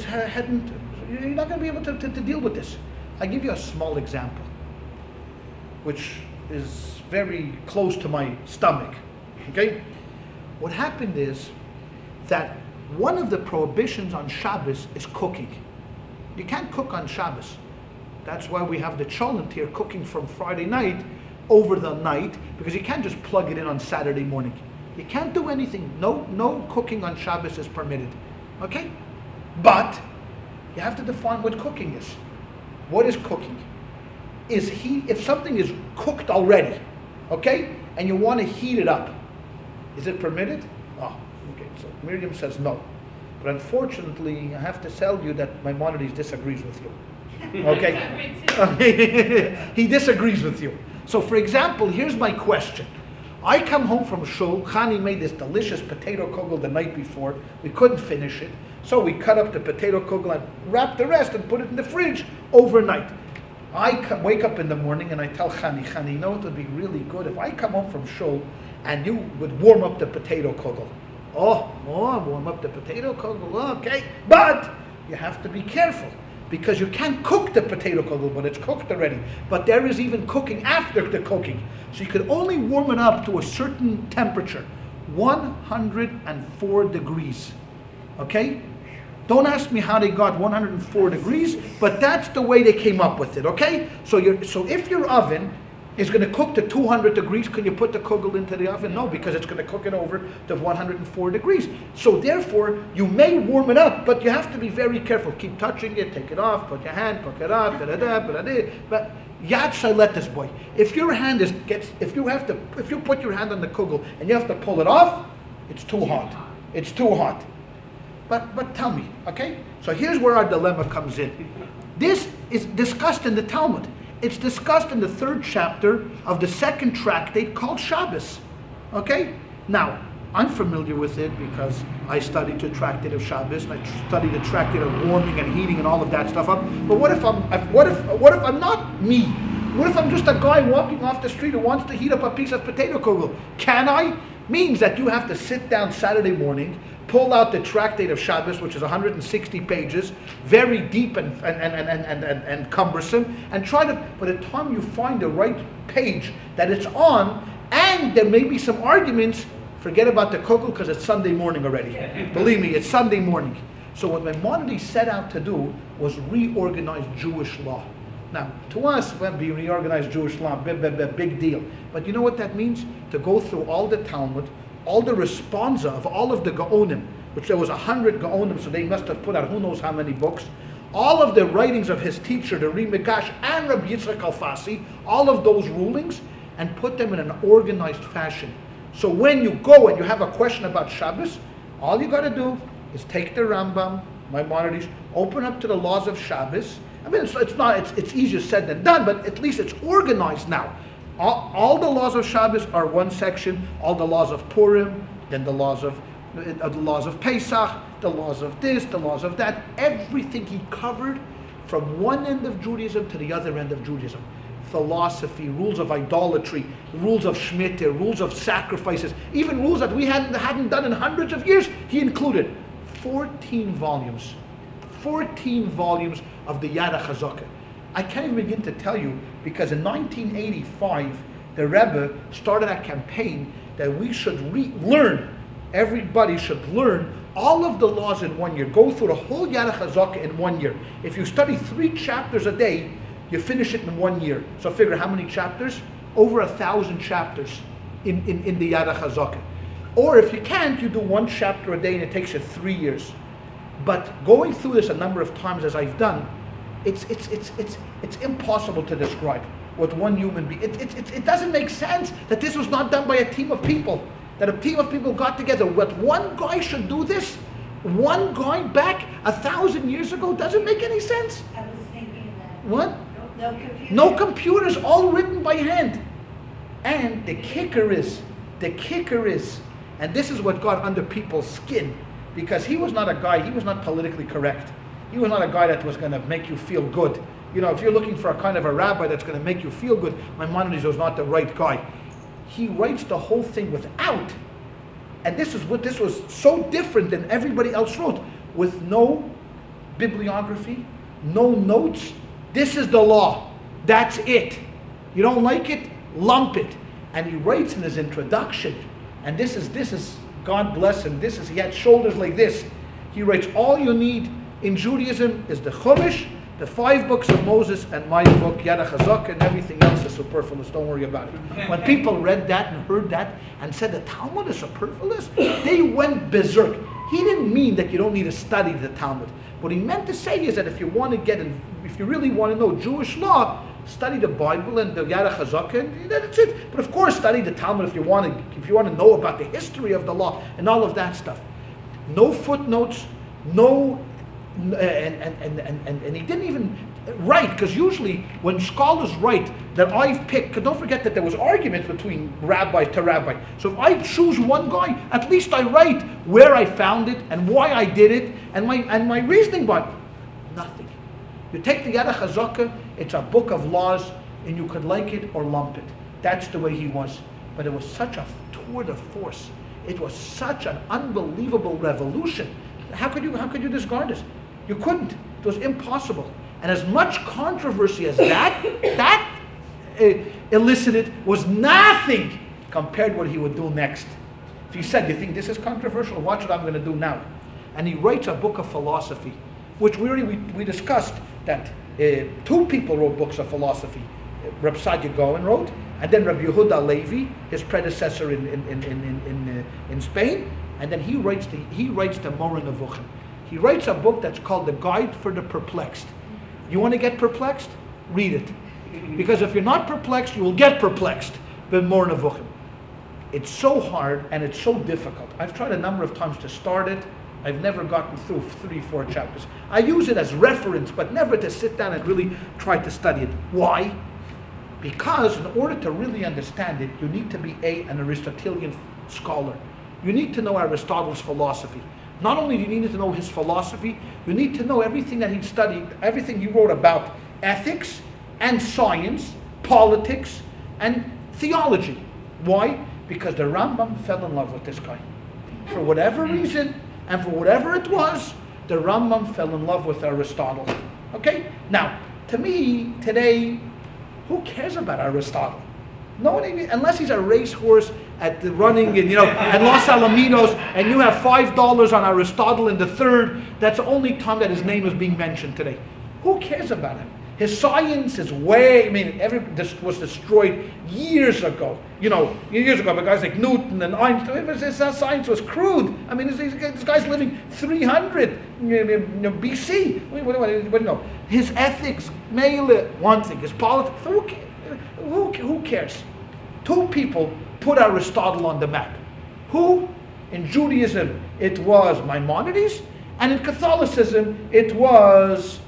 you're not going to be able to deal with this. I'll give you a small example, which is very close to my stomach. Okay? What happened is that one of the prohibitions on Shabbos is cooking. You can't cook on Shabbos. That's why we have the cholent here cooking from Friday night over the night, because you can't just plug it in on Saturday morning. You can't do anything. No cooking on Shabbos is permitted. Okay? But you have to define what cooking is. What is cooking? If something is cooked already, okay, and you want to heat it up, is it permitted? Oh, okay. So Miriam says no. But unfortunately, I have to tell you that Maimonides disagrees with you. Okay? He disagrees with you. So for example, here's my question. I come home from shul. Chani made this delicious potato kugel the night before. We couldn't finish it, so we cut up the potato kugel and wrapped the rest and put it in the fridge overnight. I wake up in the morning and I tell Chani, you know, it would be really good if I come home from shul and you would warm up the potato kugel. Oh, warm up the potato kugel, okay. But you have to be careful because you can't cook the potato kugel, but it's cooked already. But there is even cooking after the cooking. So you can only warm it up to a certain temperature, 104 degrees, okay? Don't ask me how they got 104 degrees, but that's the way they came up with it, okay? So if your oven is going to cook to 200 degrees, can you put the kugel into the oven? No, because it's going to cook it over to 104 degrees. So therefore, you may warm it up, but you have to be very careful. Keep touching it, take it off, put your hand, pick it up, but yad shalet this boy. If your hand if you put your hand on the kugel and you have to pull it off, it's too hot. It's too hot. But tell me, okay? So here's where our dilemma comes in. This is discussed in the Talmud. It's discussed in the 3rd chapter of the 2nd tractate called Shabbos. Okay? Now, I'm familiar with it because I studied the tractate of Shabbos and I studied the tractate of warming and heating and all of that stuff up. But what if I'm not me? What if I'm just a guy walking off the street who wants to heat up a piece of potato kugel? Can I? Means that you have to sit down Saturday morning, pull out the tractate of Shabbos, which is 160 pages, very deep and cumbersome, and try to, by the time you find the right page that it's on, and there may be some arguments, forget about the kugel because it's Sunday morning already. Believe me, it's Sunday morning. So what Maimonides set out to do was reorganize Jewish law. Now, to us, when we reorganize Jewish law, big deal. But you know what that means? To go through all the Talmud, all the responsa of all of the Gaonim, which there was 100 Gaonim, so they must have put out who knows how many books, all of the writings of his teacher, the Rimigash and Rabbi Yitzchak Alfasi, all of those rulings, and put them in an organized fashion. So when you go and you have a question about Shabbos, all you got to do is take the Rambam, Maimonides, open up to the laws of Shabbos. I mean, it's easier said than done, but at least it's organized now. All the laws of Shabbos are one section, all the laws of Purim, then the laws of Pesach, the laws of this, the laws of that. Everything he covered from one end of Judaism to the other end of Judaism. Philosophy, rules of idolatry, rules of Shemitah, rules of sacrifices, even rules that we hadn't done in hundreds of years, he included. 14 volumes. 14 volumes of the Yad HaChazakah. I can't even begin to tell you, because in 1985, the Rebbe started a campaign that we should learn, everybody should learn all of the laws in 1 year. Go through the whole Yad HaChazakah in 1 year. If you study 3 chapters a day, you finish it in 1 year. So figure how many chapters? Over 1,000 chapters in the Yad HaChazakah. Or if you can't, you do 1 chapter a day and it takes you 3 years. But going through this a number of times as I've done, it's impossible to describe what one human being. It doesn't make sense that this was not done by a team of people. That a team of people got together. What one guy should do this? One guy back 1,000 years ago doesn't make any sense. I was thinking that. What? No computers. No computers, all written by hand. And the kicker is, and this is what got under people's skin, because he was not a guy, he was not politically correct. He was not a guy that was going to make you feel good. You know, if you're looking for a kind of a rabbi that's going to make you feel good, Maimonides was not the right guy. He writes the whole thing without, and this was so different than everybody else wrote, with no bibliography, no notes. This is the law. That's it. You don't like it? Lump it. And he writes in his introduction, and this is God bless him, he had shoulders like this. He writes, all you need in Judaism is the Chumash, the 5 books of Moses, and my book, Yad HaChazakah, and everything else is superfluous. Don't worry about it. When people read that and heard that and said the Talmud is superfluous, they went berserk. He didn't mean that you don't need to study the Talmud. What he meant to say is that if you really want to know Jewish law, study the Bible and the Yad HaChazakah, and that's it. But of course, study the Talmud if you want to know about the history of the law and all of that stuff. No footnotes, no, and he didn't even. Right, because usually when scholars write that I've picked, because don't forget that there was arguments between rabbi to rabbi. So if I choose one guy, at least I write where I found it and why I did it and my reasoning behind it. Nothing. You take the Yad HaChazaka, it's a book of laws, and you could like it or lump it. That's the way he was. But it was such a tour de force. It was such an unbelievable revolution. How could you discard this? You couldn't. It was impossible. And as much controversy as that elicited was nothing compared to what he would do next. If he said, "You think this is controversial? Watch what I'm going to do now." And he writes a book of philosophy, which we discussed that two people wrote books of philosophy. Reb Sadia Gaon wrote, and then Rabbi Yehuda Levi, his predecessor in Spain, and then he writes the Moreh Nevuchim. He writes a book that's called The Guide for the Perplexed. You want to get perplexed? Read it. Because if you're not perplexed, you will get perplexed. But Moreh Nevuchim. It's so hard and it's so difficult. I've tried a number of times to start it. I've never gotten through 3-4 chapters. I use it as reference, but never to sit down and really try to study it. Why? Because in order to really understand it, you need to be an Aristotelian scholar. You need to know Aristotle's philosophy. Not only do you need to know his philosophy, you need to know everything that he studied, everything he wrote about ethics and science, politics and theology. Why? Because the Rambam fell in love with this guy. For whatever reason, and for whatever it was, the Rambam fell in love with Aristotle. Okay? Now, to me, today, who cares about Aristotle? No one, unless he's a racehorse at the running and at Los Alamitos, and you have $5 on Aristotle in the third. That's the only time that his name is being mentioned today. Who cares about him? His science is this was destroyed years ago. Years ago by guys like Newton and Einstein. His science was crude. I mean, this guy's living 300 BC. What do you know? His ethics, mele, one thing. His politics, who cares? Two people put Aristotle on the map. Who? In Judaism, it was Maimonides, and in Catholicism, it was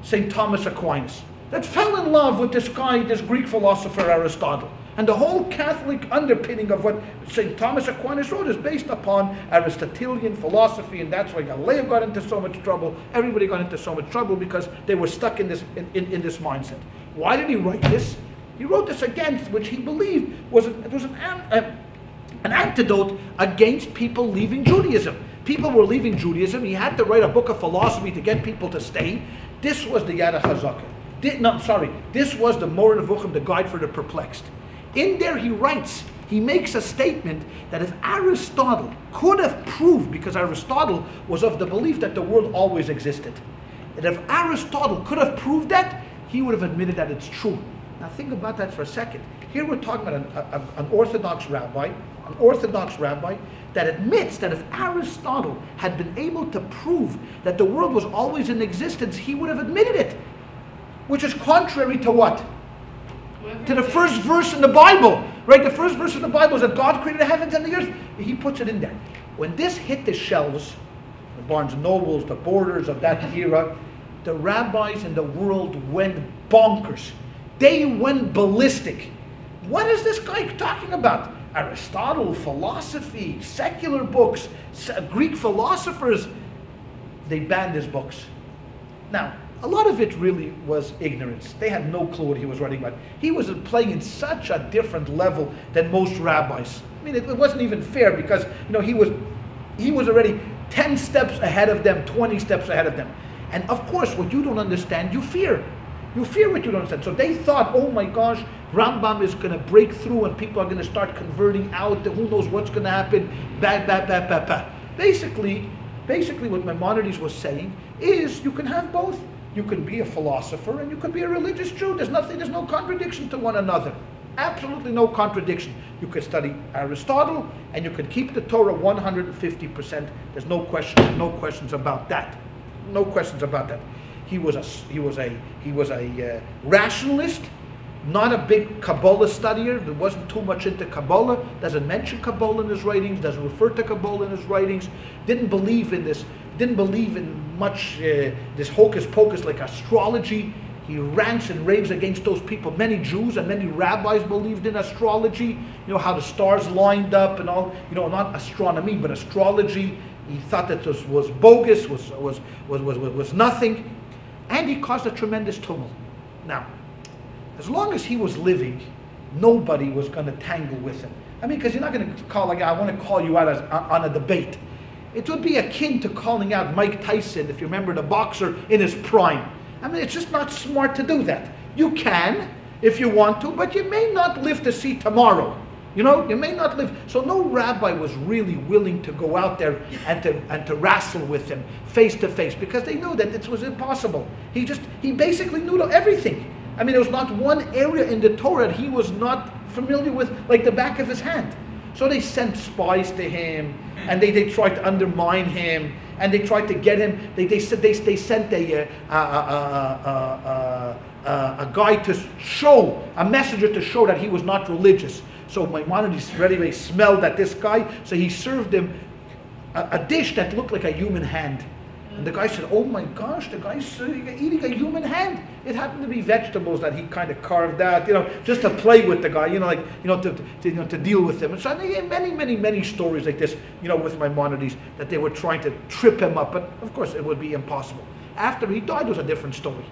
St. Thomas Aquinas, that fell in love with this guy, this Greek philosopher Aristotle. And the whole Catholic underpinning of what St. Thomas Aquinas wrote is based upon Aristotelian philosophy, and that's why Galileo got into so much trouble. Everybody got into so much trouble because they were stuck in this mindset. Why did he write this? He wrote this against which he believed was an antidote against people leaving Judaism. People were leaving Judaism. He had to write a book of philosophy to get people to stay. This was the Yad HaChazaka. This was the Moreh Nevuchim, the Guide for the Perplexed. In there he makes a statement that if Aristotle could have proved, because Aristotle was of the belief that the world always existed, that if Aristotle could have proved that, he would have admitted that it's true. Now think about that for a second. Here we're talking about an Orthodox rabbi that admits that if Aristotle had been able to prove that the world was always in existence, he would have admitted it. Which is contrary to what? To the first verse in the Bible. Right? The first verse in the Bible is that God created the heavens and the earth. He puts it in there. When this hit the shelves, the Barnes & Nobles, the Borders of that era, the rabbis in the world went bonkers. They went ballistic. What is this guy talking about? Aristotle, philosophy, secular books, Greek philosophers. They banned his books. Now, a lot of it really was ignorance. They had no clue what he was writing about. He was playing in such a different level than most rabbis. I mean, it wasn't even fair because he was already 10 steps ahead of them, 20 steps ahead of them. And of course, what you don't understand, you fear. You fear what you don't understand. So they thought, oh my gosh, Rambam is going to break through and people are going to start converting out. Who knows what's going to happen? Basically, what Maimonides was saying is you can have both. You can be a philosopher and you can be a religious Jew. There's no contradiction to one another. Absolutely no contradiction. You could study Aristotle and you could keep the Torah 150%. There's no questions about that. No questions about that. He was a rationalist, not a big Kabbalah studier. There wasn't too much into Kabbalah. Doesn't mention Kabbalah in his writings. Doesn't refer to Kabbalah in his writings. Didn't believe in this didn't believe in much this hocus pocus like astrology. He rants and raves against those people. Many Jews and many rabbis believed in astrology. You know, how the stars lined up and all. You know, not astronomy, but astrology. He thought that this was bogus, was nothing. And he caused a tremendous tumult. Now, as long as he was living, nobody was going to tangle with him. I mean, because you're not going to call, like, I want to call you out on a debate. It would be akin to calling out Mike Tyson, if you remember, the boxer in his prime. I mean, it's just not smart to do that. You can, if you want to, but you may not live to see tomorrow. You know, you may not live. So no rabbi was really willing to go out there and to wrestle with him face to face, because they knew that it was impossible. He basically knew everything. I mean, there was not one area in the Torah that he was not familiar with, like the back of his hand. So they sent spies to him, and they tried to undermine him, and they tried to get him. They sent a guy to show, a messenger to show that he was not religious. So Maimonides really smelled at this guy, so he served him a dish that looked like a human hand. And the guy said, "Oh my gosh, the guy's eating a human hand." It happened to be vegetables that he kind of carved out, you know, just to play with the guy, you know, like, you know, to deal with him. And so they had many stories like this, you know, with Maimonides, that they were trying to trip him up, but of course it would be impossible. After he died, it was a different story.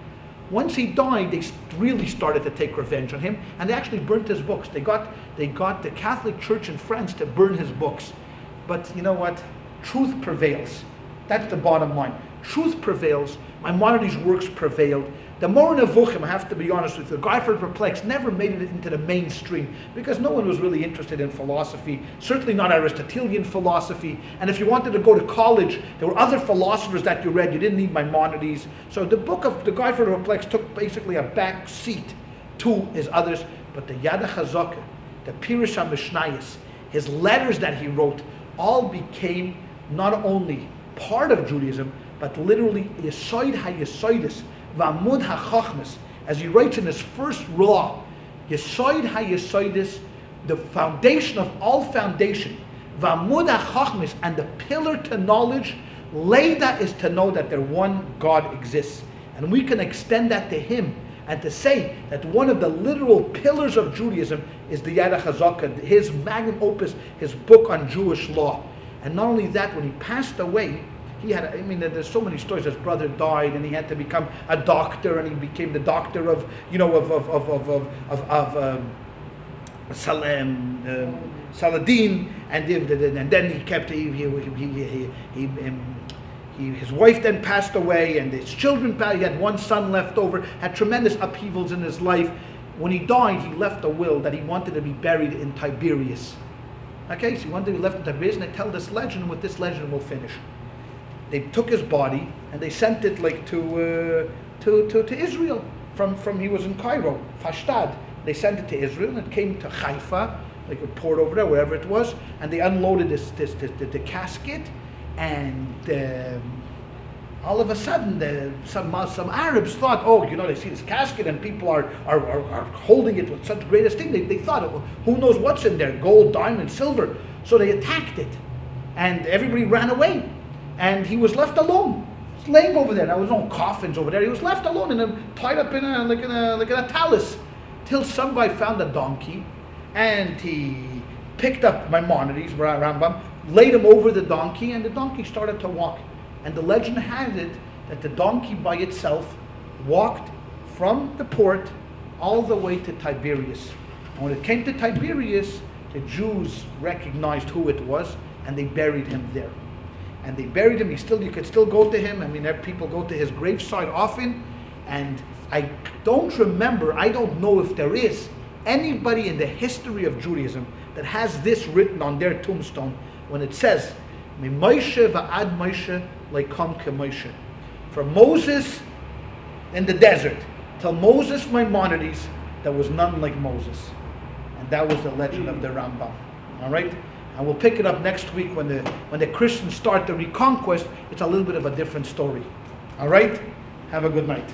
Once he died, they really started to take revenge on him, and they actually burnt his books. They got the Catholic Church in France to burn his books. But you know what? Truth prevails. That's the bottom line. Truth prevails. Maimonides' works prevailed. The Moreh Nevuchim, I have to be honest with you, the guy for Perplexed never made it into the mainstream, because no one was really interested in philosophy, certainly not Aristotelian philosophy. And if you wanted to go to college, there were other philosophers that you read. You didn't need Maimonides. So the book of the guy for Perplexed took basically a back seat to his others. But the Yad HaChazaka, the Pirush HaMishnayos, his letters that he wrote, all became not only part of Judaism, but literally Yesod HaYesodis, V'amud HaChachmas, as he writes in his first law, Yesod HaYesodis, the foundation of all foundation, V'amud HaChachmas, and the pillar to knowledge. Leida is to know that there one God exists, and we can extend that to him, and to say that one of the literal pillars of Judaism is the Yad HaChazaka, his magnum opus, his book on Jewish law. And not only that, when he passed away, he had, I mean, there's so many stories. His brother died, and he had to become a doctor, and he became the doctor of, you know, Saladin, and then he kept, his wife then passed away, and his children passed. He had one son left over, had tremendous upheavals in his life. When he died, he left a will that he wanted to be buried in Tiberias. Okay, so he wanted to be left in Tiberias, and they tell this legend, and with this legend we'll finish. They took his body and they sent it like to Israel. From he was in Cairo, Fashtad. They sent it to Israel, and it came to Haifa, like a port over there, wherever it was, and they unloaded the casket, and all of a sudden some Arabs thought, oh, you know, they see this casket and people are holding it with such great esteem. They thought, well, who knows what's in there, gold, diamond, silver. So they attacked it, and everybody ran away. And he was left alone. He's laying over there. There was no coffins over there. He was left alone and tied up in a talus, till some guy found a donkey, and he picked up Maimonides, Rambam, laid him over the donkey, and the donkey started to walk. And the legend had it that the donkey by itself walked from the port all the way to Tiberias. And when it came to Tiberias, the Jews recognized who it was, and they buried him there. And they buried him. You could still go to him. I mean, people go to his graveside often. And I don't know if there is anybody in the history of Judaism that has this written on their tombstone, when it says, Moshe va'ad Moshe leikom keMoshe. From Moses in the desert till Moses Maimonides, there was none like Moses. And that was the legend of the Rambam. All right? And we'll pick it up next week when the Christians start the reconquest. It's a little bit of a different story. All right? Have a good night.